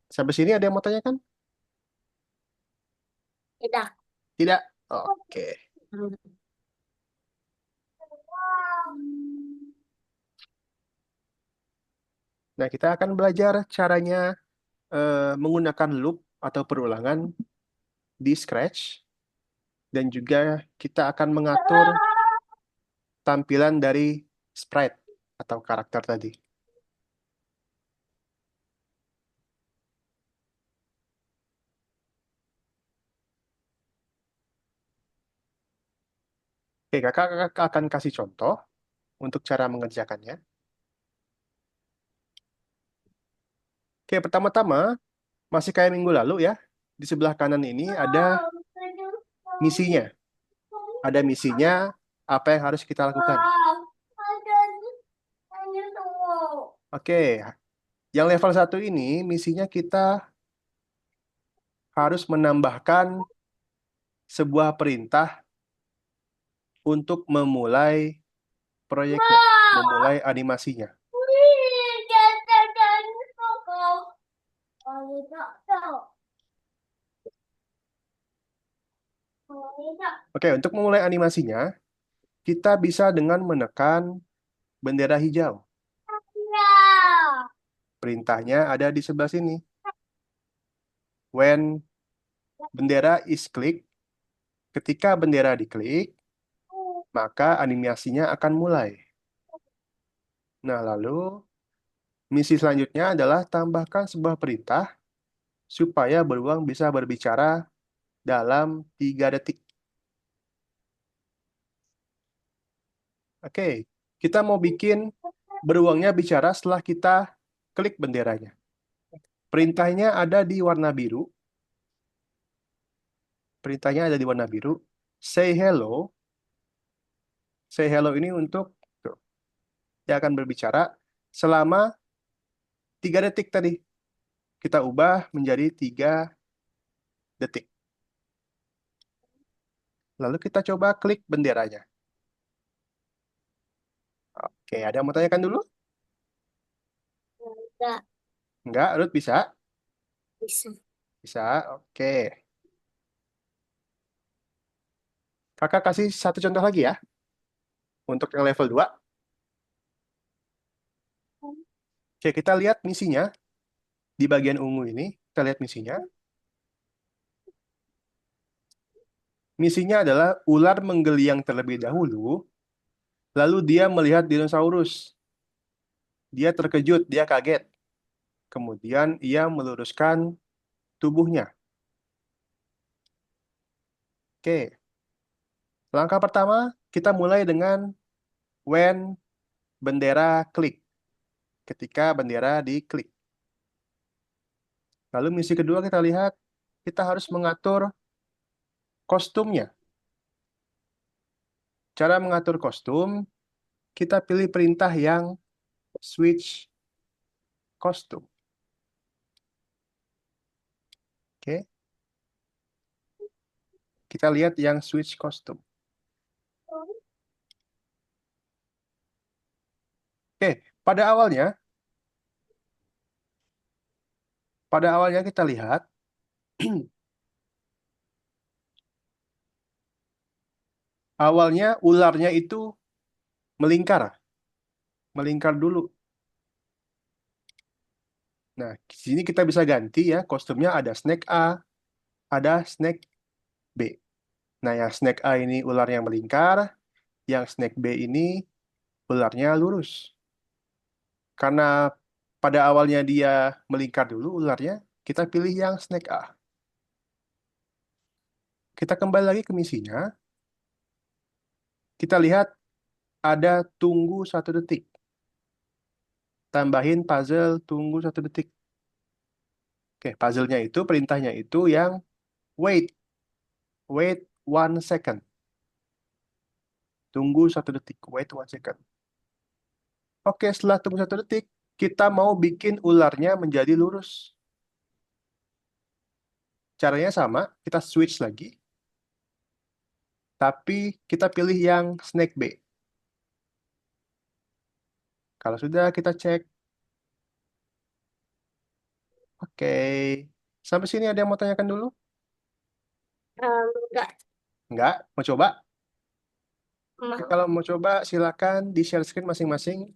Sampai sini ada yang mau tanyakan? Tidak. Tidak? Oke. Nah, kita akan belajar caranya menggunakan loop atau perulangan di Scratch. Dan juga kita akan mengatur tampilan dari sprite atau karakter tadi. Oke, kakak akan kasih contoh untuk cara mengerjakannya. Oke, pertama-tama masih kayak minggu lalu ya. Di sebelah kanan ini ada misinya. Ada misinya, apa yang harus kita lakukan. Oke, yang level 1 ini misinya kita harus menambahkan sebuah perintah untuk memulai proyeknya, memulai animasinya. Oke, untuk memulai animasinya, kita bisa dengan menekan bendera hijau. Perintahnya ada di sebelah sini. When bendera is click, ketika bendera diklik, maka animasinya akan mulai. Nah, lalu misi selanjutnya adalah tambahkan sebuah perintah supaya beruang bisa berbicara dalam 3 detik. Oke, kita mau bikin beruangnya bicara setelah kita klik benderanya. Perintahnya ada di warna biru. Perintahnya ada di warna biru. Say hello. Say hello ini untuk tuh, dia akan berbicara selama 3 detik tadi. Kita ubah menjadi 3 detik. Lalu kita coba klik benderanya. Oke, ada yang mau tanyakan dulu? Enggak Enggak, Ruth bisa? bisa. Bisa, oke. Kakak kasih satu contoh lagi ya. Untuk yang level 2. Oke, kita lihat misinya. Di bagian ungu ini, kita lihat misinya. Misinya adalah ular menggeliang terlebih dahulu, lalu dia melihat dinosaurus. Dia terkejut, dia kaget. Kemudian ia meluruskan tubuhnya. Oke, langkah pertama kita mulai dengan when bendera klik. Ketika bendera diklik. Lalu misi kedua kita lihat, kita harus mengatur kostumnya. Cara mengatur kostum, kita pilih perintah yang switch kostum. Oke. Kita lihat yang switch kostum. Oke, pada awalnya kita lihat awalnya ularnya itu melingkar, melingkar dulu. Nah, di sini kita bisa ganti ya, kostumnya ada snake A, ada snake B. Nah, yang snake A ini ularnya melingkar, yang snake B ini ularnya lurus. Karena pada awalnya dia melingkar dulu ularnya, kita pilih yang snake A. Kita kembali lagi ke misinya. Kita lihat ada tunggu 1 detik. Tambahin puzzle tunggu 1 detik. Oke, puzzle-nya itu, perintahnya itu yang wait. Wait 1 second. Tunggu 1 detik. Wait 1 second. Oke, setelah tunggu 1 detik, kita mau bikin ularnya menjadi lurus. Caranya sama, kita switch lagi. Tapi kita pilih yang snake B. Kalau sudah, kita cek. Oke. Sampai sini ada yang mau tanyakan dulu? Enggak. Enggak? Mau coba? Oke, Mau. kalau mau coba, silakan di share screen masing-masing.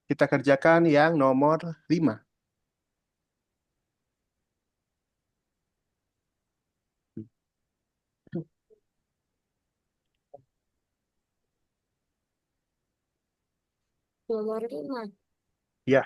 Kita kerjakan yang nomor 5. Nomor 5. Ya,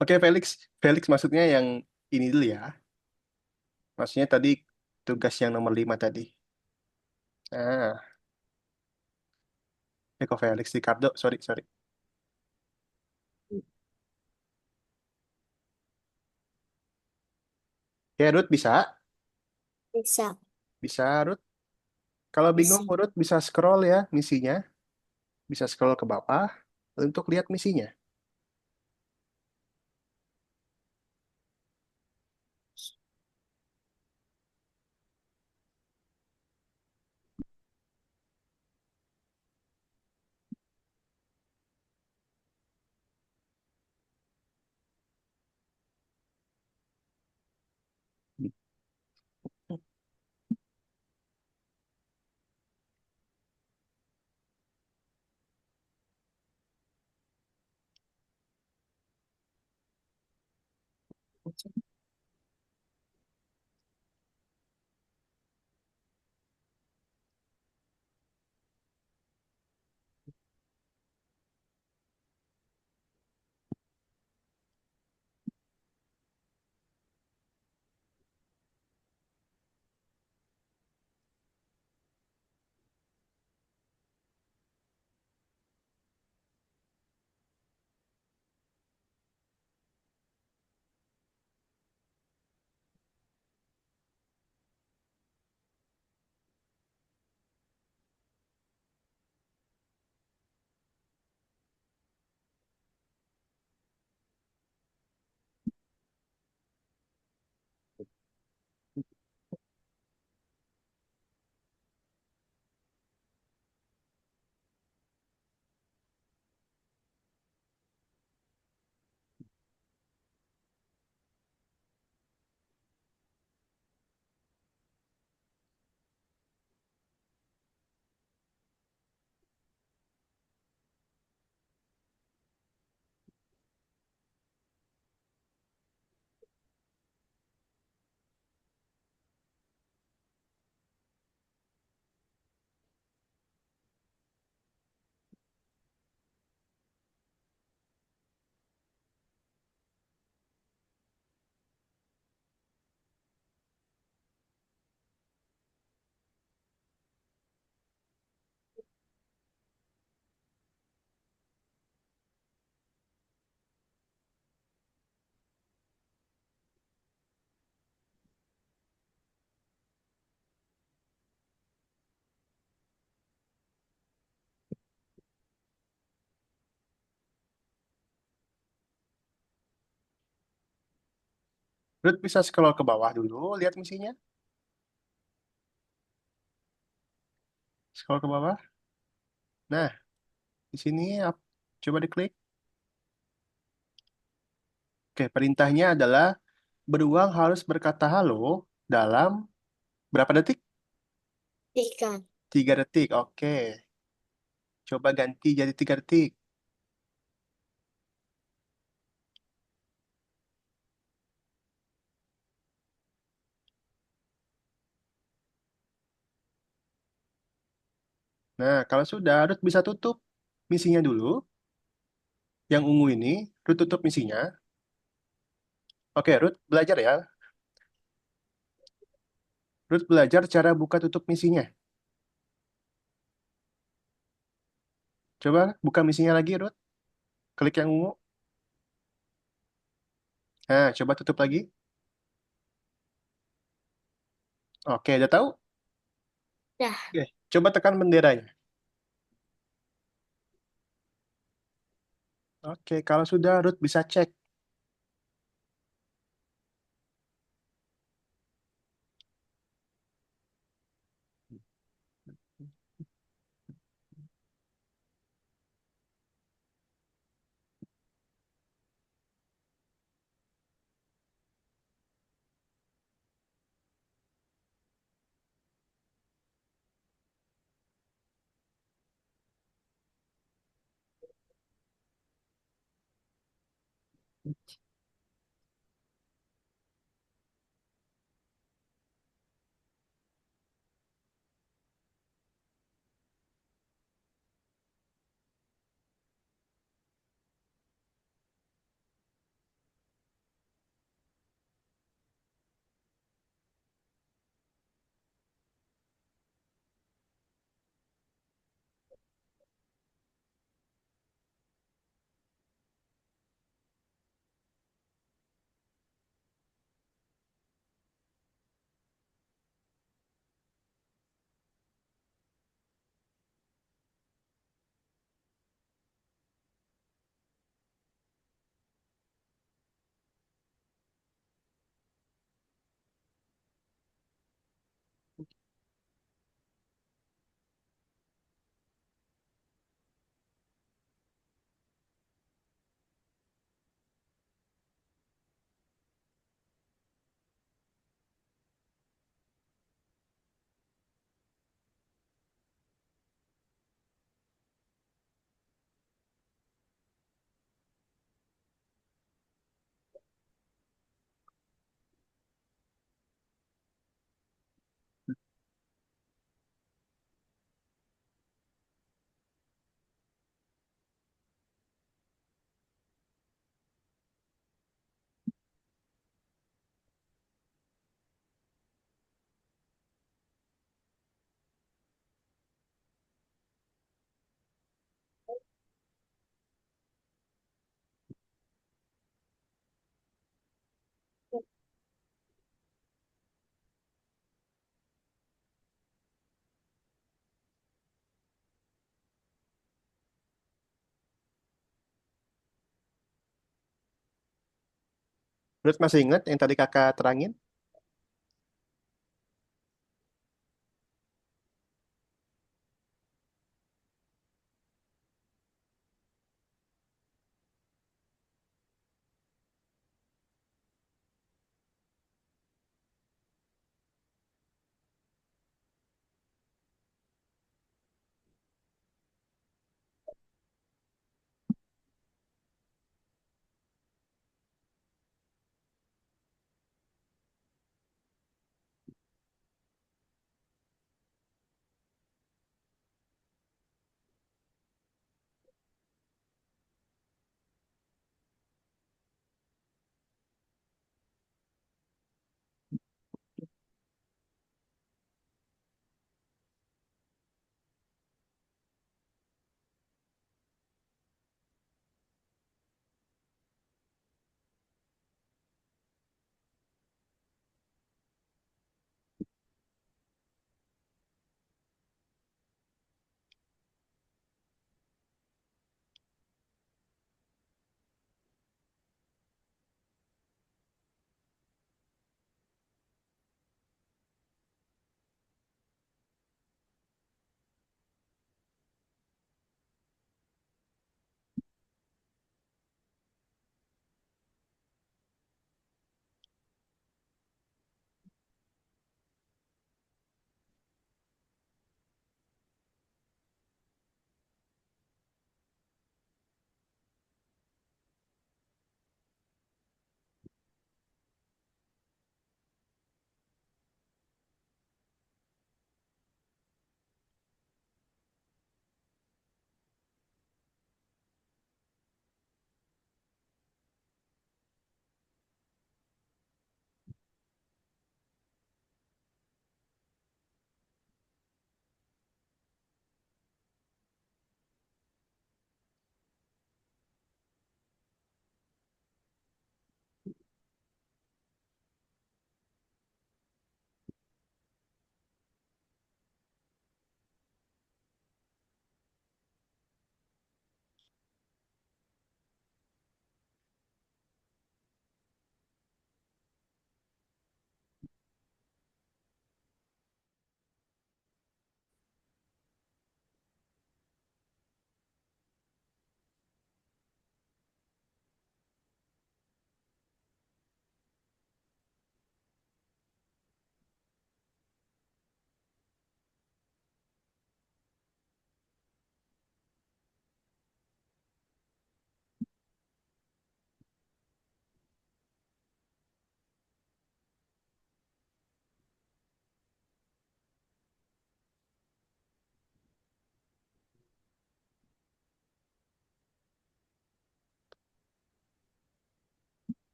oke Felix. Felix maksudnya yang ini dulu ya. Maksudnya tadi tugas yang nomor 5 tadi. Ah, kok Felix Ricardo, sorry, sorry. Ya, Ruth bisa? Bisa. Bisa, Ruth. Kalau bingung, Bisa. Ruth bisa scroll ya misinya. Bisa scroll ke bawah untuk lihat misinya. Ruth bisa scroll ke bawah dulu, lihat misinya. Scroll ke bawah. Nah, di sini coba diklik. Oke, perintahnya adalah beruang harus berkata halo dalam berapa detik? 3. 3 detik. Oke, coba ganti jadi 3 detik. Nah, kalau sudah, Ruth bisa tutup misinya dulu. Yang ungu ini, Ruth tutup misinya. Oke, Ruth belajar ya. Ruth belajar cara buka tutup misinya. Coba buka misinya lagi, Ruth. Klik yang ungu. Nah, coba tutup lagi. Oke, udah tahu? Dah. Oke, coba tekan benderanya. Oke, kalau sudah, Ruth bisa cek. Ruth masih ingat yang tadi kakak terangin?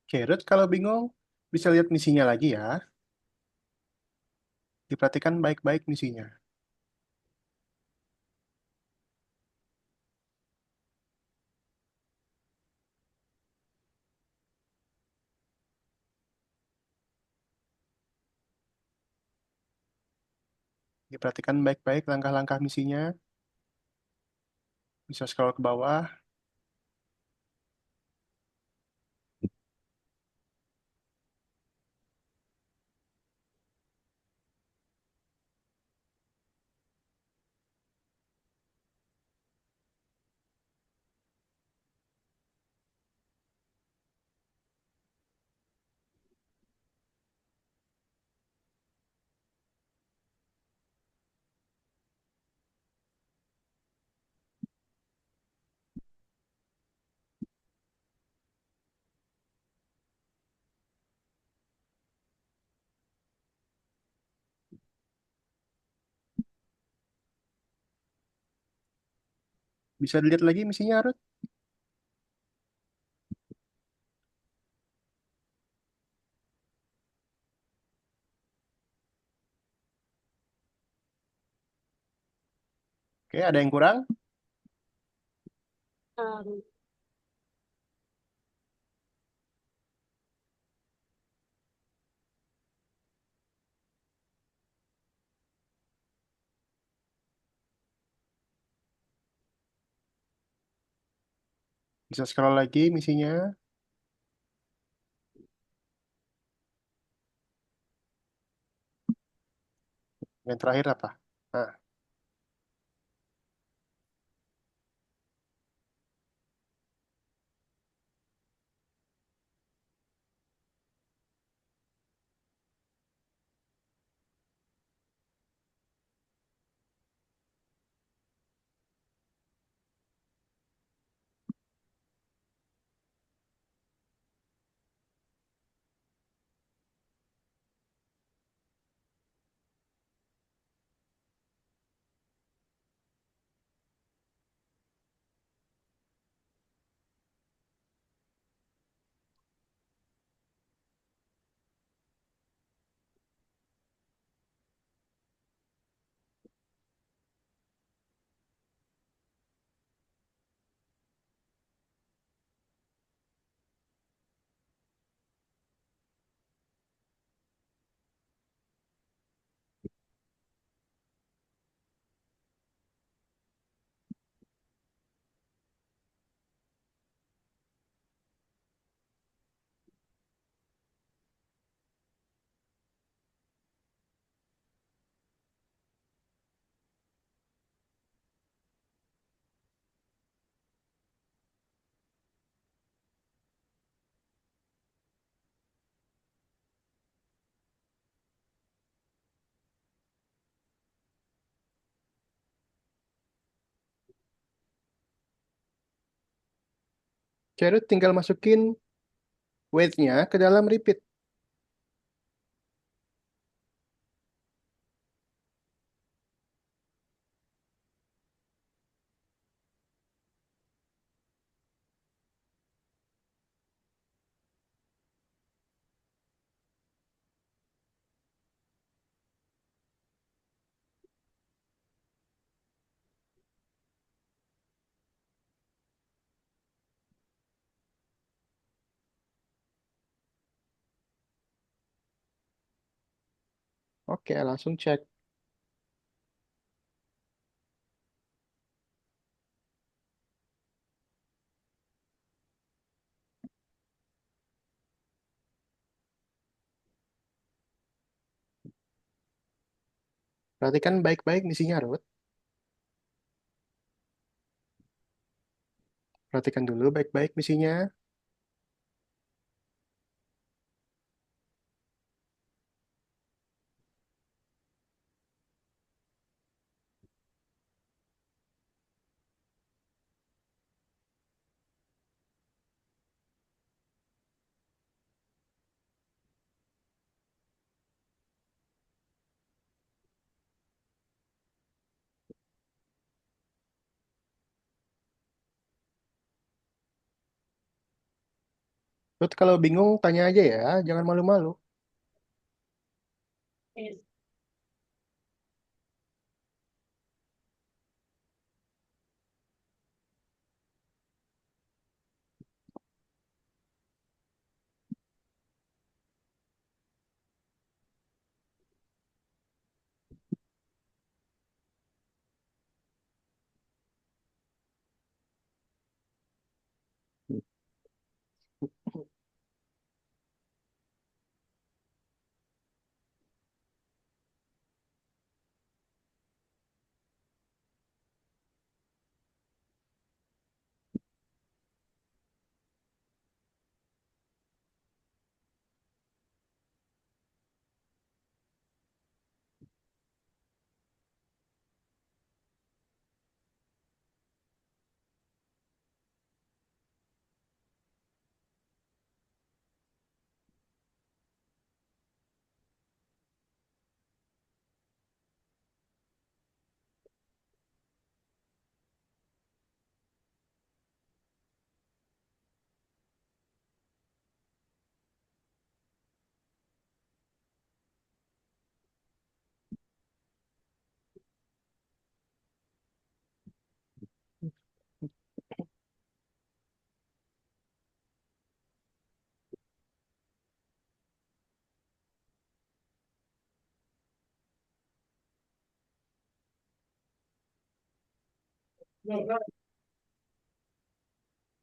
Oke, Ruth, kalau bingung, bisa lihat misinya lagi ya. Diperhatikan baik-baik misinya. Diperhatikan baik-baik langkah-langkah misinya. Bisa scroll ke bawah. Bisa dilihat lagi misinya, Ruth. Oke, ada yang kurang? Um, Bisa scroll lagi misinya. Yang terakhir apa? Nah, oke, Ruth, tinggal masukin weight-nya ke dalam repeat. Oke, langsung cek. Perhatikan baik-baik misinya, Ruth. Perhatikan dulu baik-baik misinya. Ruth kalau bingung tanya aja ya, jangan malu-malu.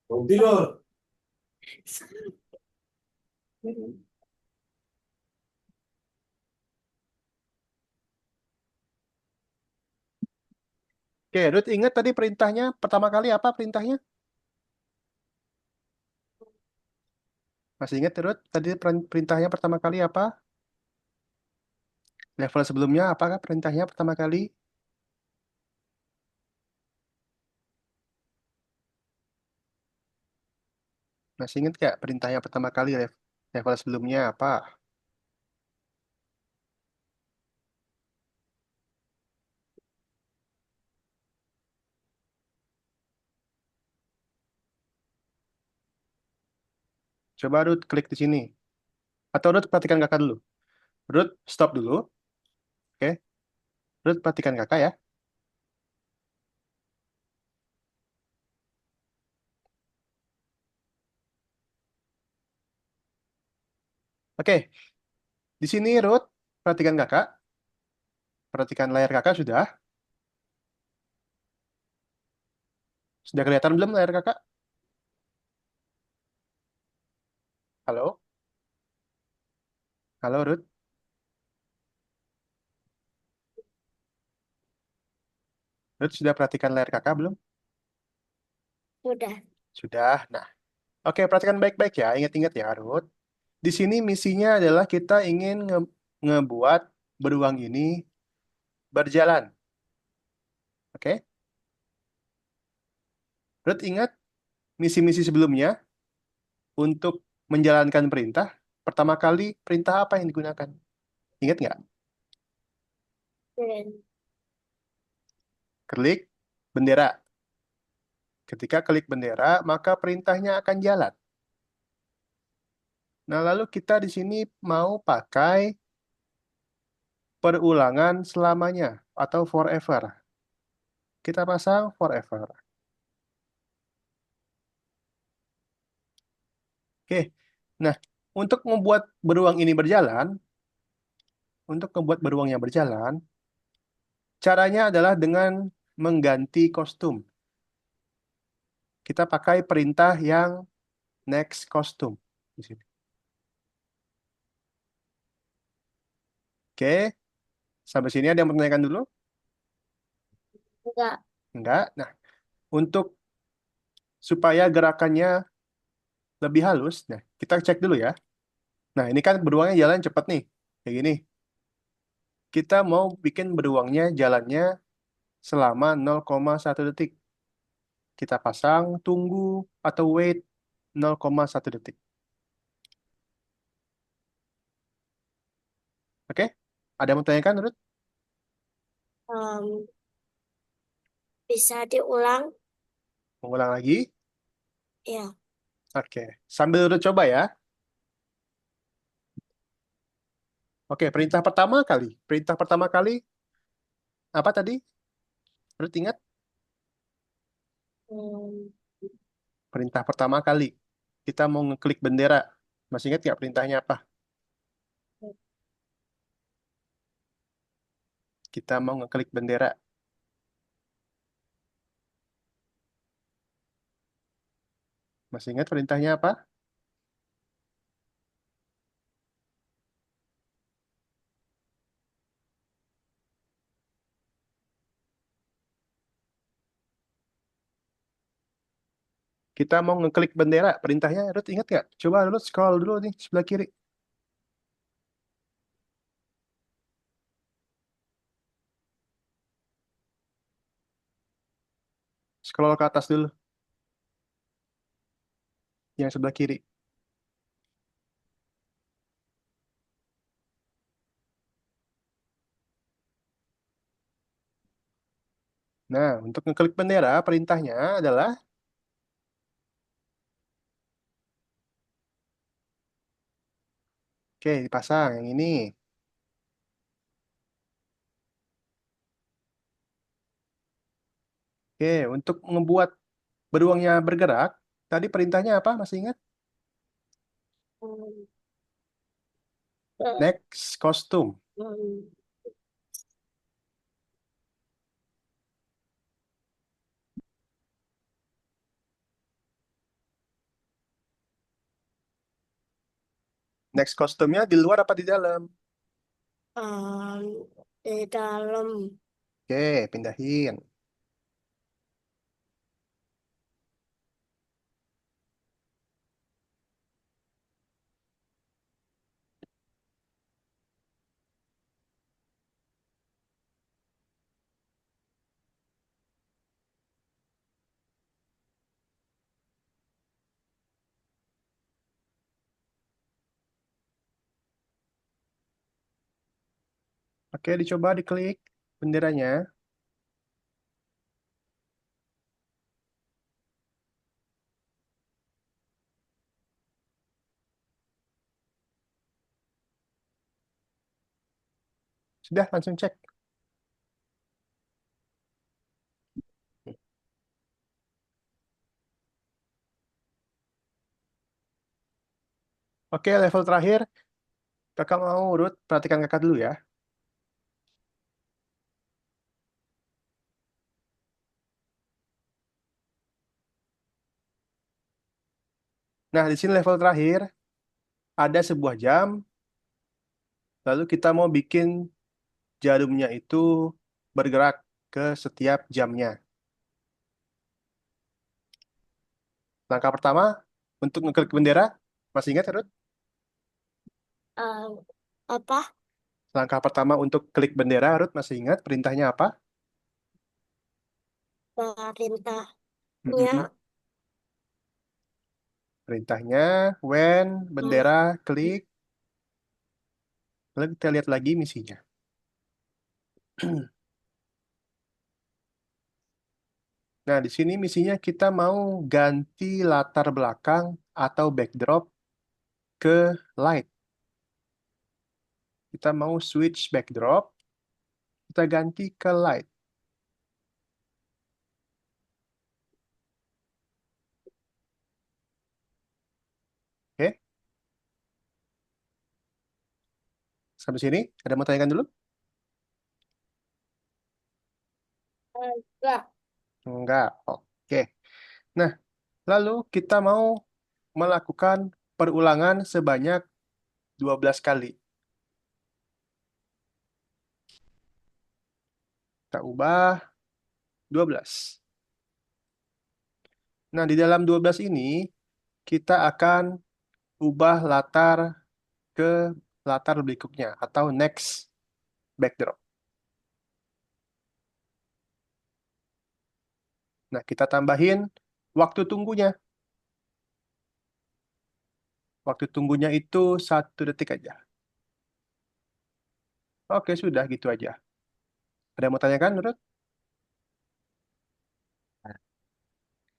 Belum tidur. Oke, Ruth ingat tadi perintahnya pertama kali apa perintahnya? Masih ingat Ruth tadi perintahnya pertama kali apa? Level sebelumnya apakah perintahnya pertama kali? Masih ingat nggak perintahnya pertama kali level sebelumnya apa? Coba Ruth klik di sini. Atau Ruth perhatikan kakak dulu. Ruth stop dulu. Oke. Ruth perhatikan kakak ya. Oke. Di sini Ruth perhatikan kakak. Perhatikan layar kakak sudah. Sudah kelihatan belum layar kakak? Halo? Halo Ruth? Ruth sudah perhatikan layar kakak belum? Sudah. Sudah. Nah, oke perhatikan baik-baik ya. Ingat-ingat ya Ruth. Di sini misinya adalah kita ingin ngebuat beruang ini berjalan. Oke? Ruth ingat misi-misi sebelumnya untuk menjalankan perintah. Pertama kali perintah apa yang digunakan? Ingat nggak? Klik bendera. Ketika klik bendera, maka perintahnya akan jalan. Nah, lalu kita di sini mau pakai perulangan selamanya atau forever. Kita pasang forever. Oke. Nah, untuk membuat beruang ini berjalan, untuk membuat beruangnya berjalan, caranya adalah dengan mengganti kostum. Kita pakai perintah yang next costume di sini. Oke, sampai sini ada yang mau menanyakan dulu? Enggak. Enggak. Nah, untuk supaya gerakannya lebih halus, nah kita cek dulu ya. Nah, ini kan beruangnya jalan cepat nih, kayak gini. Kita mau bikin beruangnya jalannya selama 0,1 detik. Kita pasang tunggu atau wait 0,1 detik. Oke? Ada yang mau tanyakan, Ruth? Em, bisa diulang? Mengulang lagi. Ya. Oke, sambil Ruth coba ya. Oke, perintah pertama kali. Perintah pertama kali apa tadi? Ruth ingat? Perintah pertama kali. Kita mau ngeklik bendera. Masih ingat nggak perintahnya apa? Kita mau ngeklik bendera. Masih ingat perintahnya apa? Kita mau ngeklik bendera. Perintahnya Ruth ingat nggak? Coba Ruth scroll dulu nih sebelah kiri. Scroll ke atas dulu. Yang sebelah kiri. Nah, untuk ngeklik bendera, perintahnya adalah oke, dipasang yang ini. Oke, untuk membuat beruangnya bergerak, tadi perintahnya apa? Masih ingat? Next costume. Next kostumnya di luar apa di dalam? Di dalam. Oke, pindahin. Oke, dicoba diklik benderanya. Sudah, langsung cek. Oke, level terakhir. Kakak mau urut, perhatikan kakak dulu ya. Nah, di sini level terakhir, ada sebuah jam, lalu kita mau bikin jarumnya itu bergerak ke setiap jamnya. Langkah pertama, untuk ngeklik bendera, masih ingat, Ruth? Apa? Langkah pertama untuk klik bendera, Ruth masih ingat perintahnya apa? Perintahnya Mm-mm. Perintahnya, when bendera klik, lalu kita lihat lagi misinya. Nah, di sini misinya kita mau ganti latar belakang atau backdrop ke light. Kita mau switch backdrop, kita ganti ke light. Oke, sampai sini ada mau tanyakan dulu? enggak. Enggak. Oke. Nah, lalu kita mau melakukan perulangan sebanyak 12 kali. Kita ubah 12. Nah, di dalam 12 ini, kita akan ubah latar ke latar berikutnya, atau next backdrop. Nah, kita tambahin waktu tunggunya. Waktu tunggunya itu 1 detik aja. Oke, sudah gitu aja. Ada yang mau tanyakan, Ruth?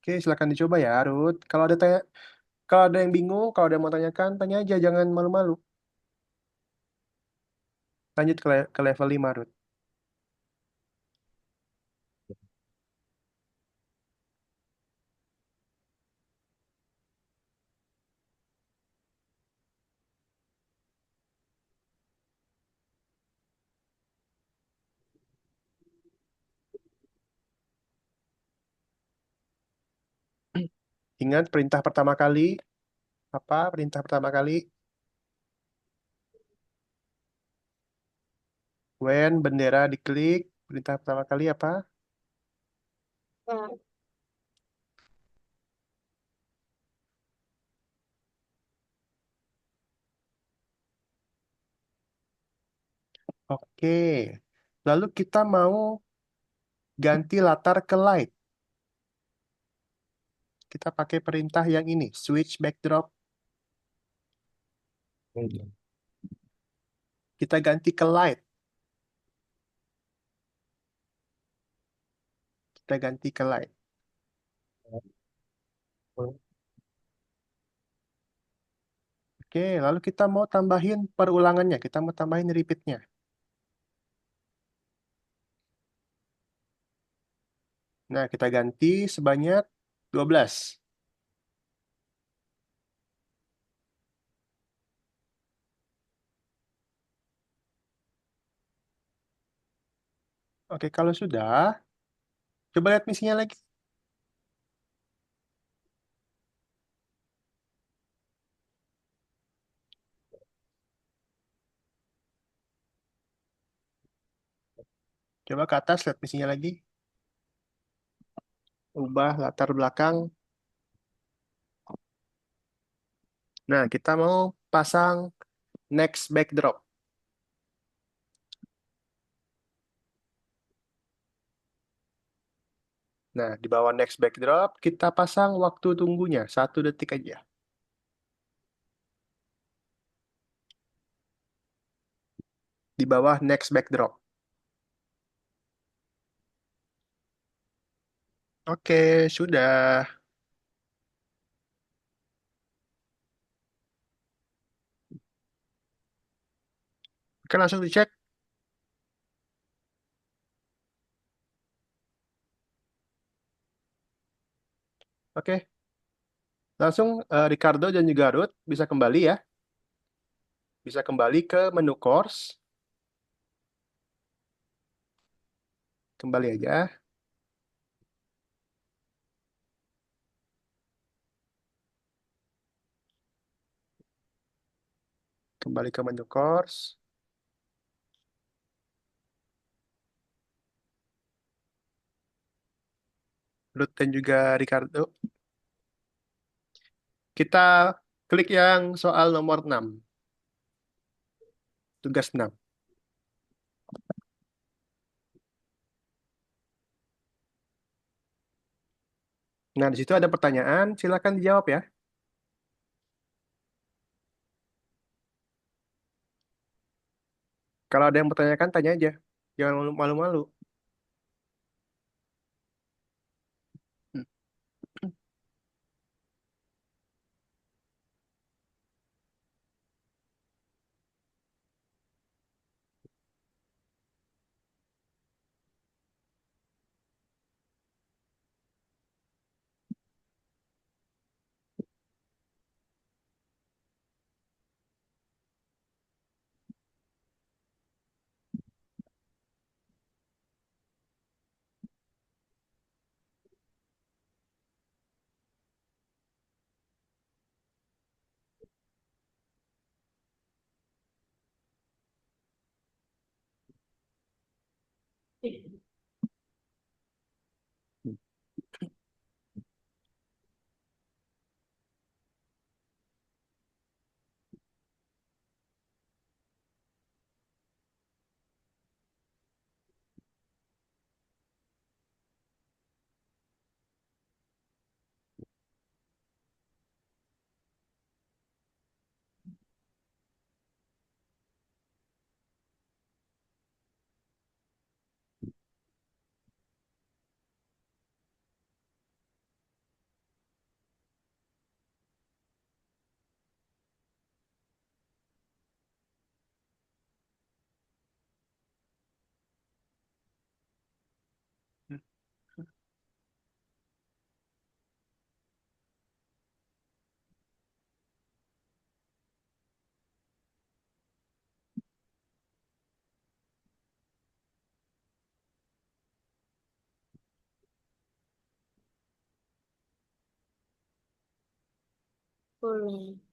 Oke, silakan dicoba ya, Ruth. Kalau ada tanya, Kalau ada yang bingung, kalau ada yang mau tanyakan, tanya aja, jangan malu-malu. Lanjut ke level 5, Ruth. Ingat perintah pertama kali, apa perintah pertama kali? When bendera diklik, perintah pertama kali apa? Oke. Lalu kita mau ganti latar ke light. Kita pakai perintah yang ini, switch backdrop. Kita ganti ke light. Kita ganti ke light. Oke, lalu kita mau tambahin perulangannya. Kita mau tambahin repeatnya. Nah, kita ganti sebanyak 12. Oke, kalau sudah, coba lihat misinya lagi. Coba ke atas, lihat misinya lagi. Ubah latar belakang. Nah, kita mau pasang next backdrop. Nah, di bawah next backdrop, kita pasang waktu tunggunya, 1 detik aja. Di bawah next backdrop. Oke, sudah. Oke, langsung dicek. Oke, langsung Ricardo dan juga Ruth bisa kembali ya. Bisa kembali ke menu course. Kembali aja. Kembali ke menu course. Ruth dan juga Ricardo. Kita klik yang soal nomor 6. Tugas 6. Nah, di situ ada pertanyaan, silakan dijawab ya. Kalau ada yang bertanyakan, tanya aja. Jangan malu-malu. Boleh.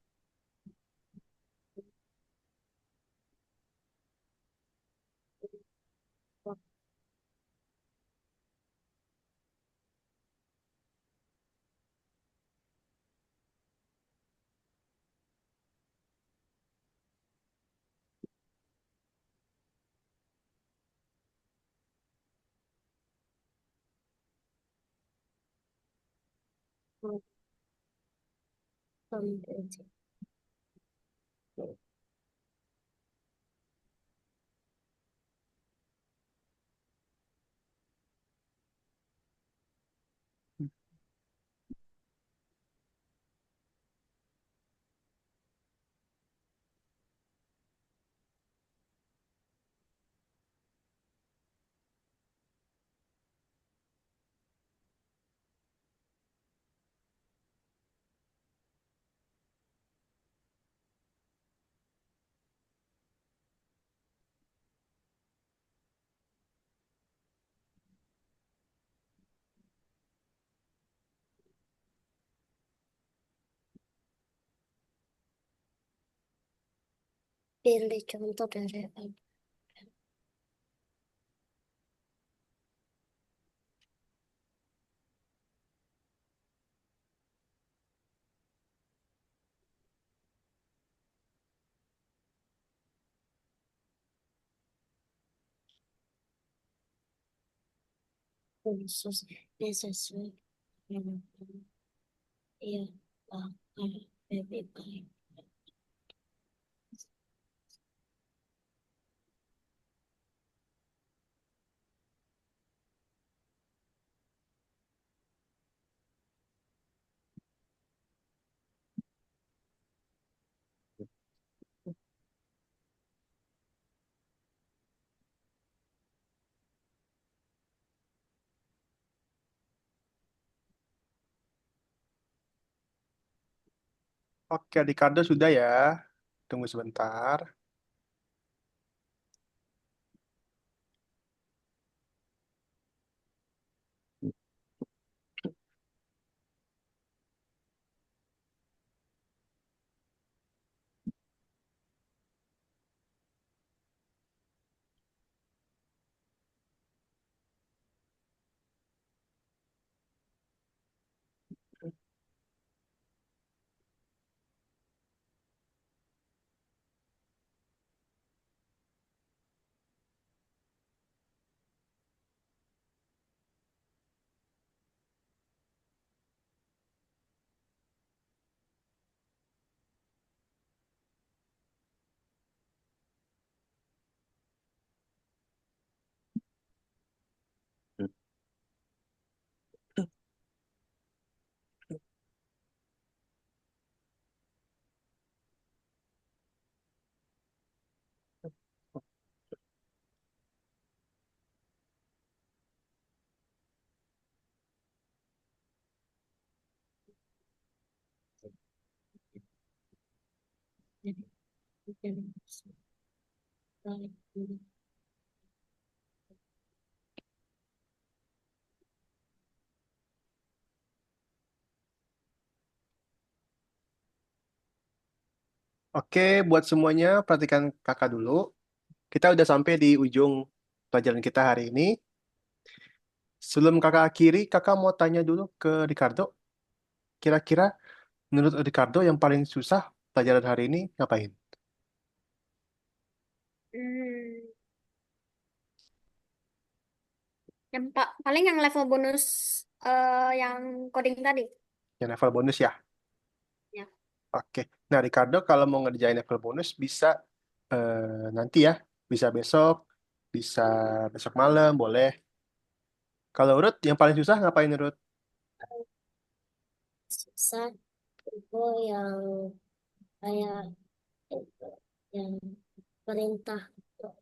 Pilih contoh dari khusus yang sesuai dengan ia akan lebih baik. Oke, Ricardo sudah ya. Tunggu sebentar. Jadi, bukan baik. Oke, buat semuanya, perhatikan kakak dulu. Kita udah sampai di ujung pelajaran kita hari ini. Sebelum kakak akhiri, kakak mau tanya dulu ke Ricardo. Kira-kira menurut Ricardo yang paling susah pelajaran hari ini ngapain? Hmm, yang paling yang level bonus yang coding tadi. Yang level bonus ya? Ya. Oke. Nah, Ricardo kalau mau ngerjain level bonus bisa nanti ya. Bisa besok, bisa besok malam, boleh. Kalau Ruth, yang paling susah ngapain Ruth? Susah itu yang kayak itu, yang perintah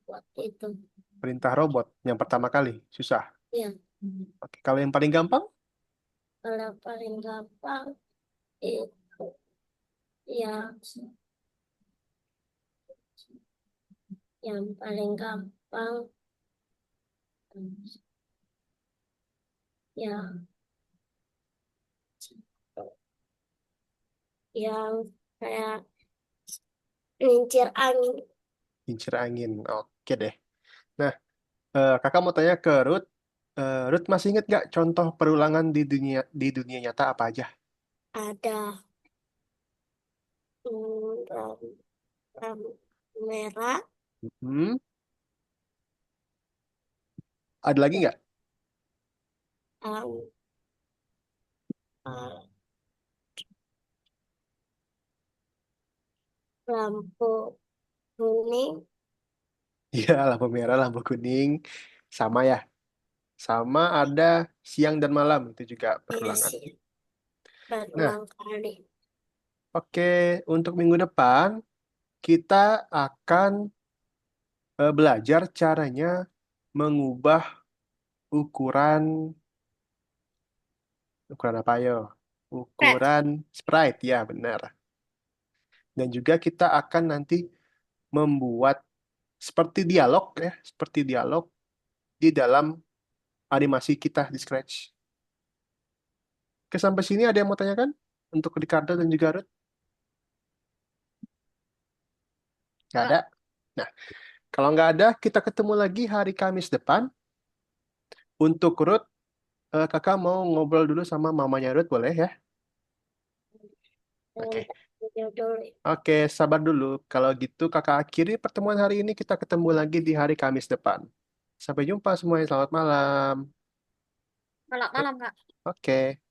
buat itu. Perintah robot yang pertama kali, susah. Ya, Oke. Kalau yang paling gampang? kalau paling gampang itu yang paling gampang ya yang kayak kincir angin. Kincir angin. Oke deh. Nah, kakak mau tanya ke Ruth. Ruth masih inget nggak contoh perulangan di dunia nyata apa aja? Ada ram, ram merah, Hmm, ada lagi nggak? ram, eh, lampu kuning. Iya, lampu merah, lampu kuning. Sama ya. Sama ada siang dan malam. Itu juga Iya perulangan. sih, Nah, berulang kali. oke. Untuk minggu depan, kita akan belajar caranya mengubah ukuran, ukuran apa yo? Red. Ukuran sprite, ya benar. Dan juga kita akan nanti membuat seperti dialog di dalam animasi kita di Scratch. Oke, sampai sini ada yang mau tanyakan? Untuk Ricardo dan juga Ruth? Nggak Enggak. ada? Nah, kalau nggak ada, kita ketemu lagi hari Kamis depan. Untuk Ruth, kakak mau ngobrol dulu sama mamanya Ruth, boleh ya? Dengan Oke. video dulu. Oke, sabar dulu. Kalau gitu, kakak akhiri pertemuan hari ini. Kita ketemu lagi di hari Kamis depan. Sampai jumpa semuanya. Selamat malam. Malam-malam, Kak. Oke.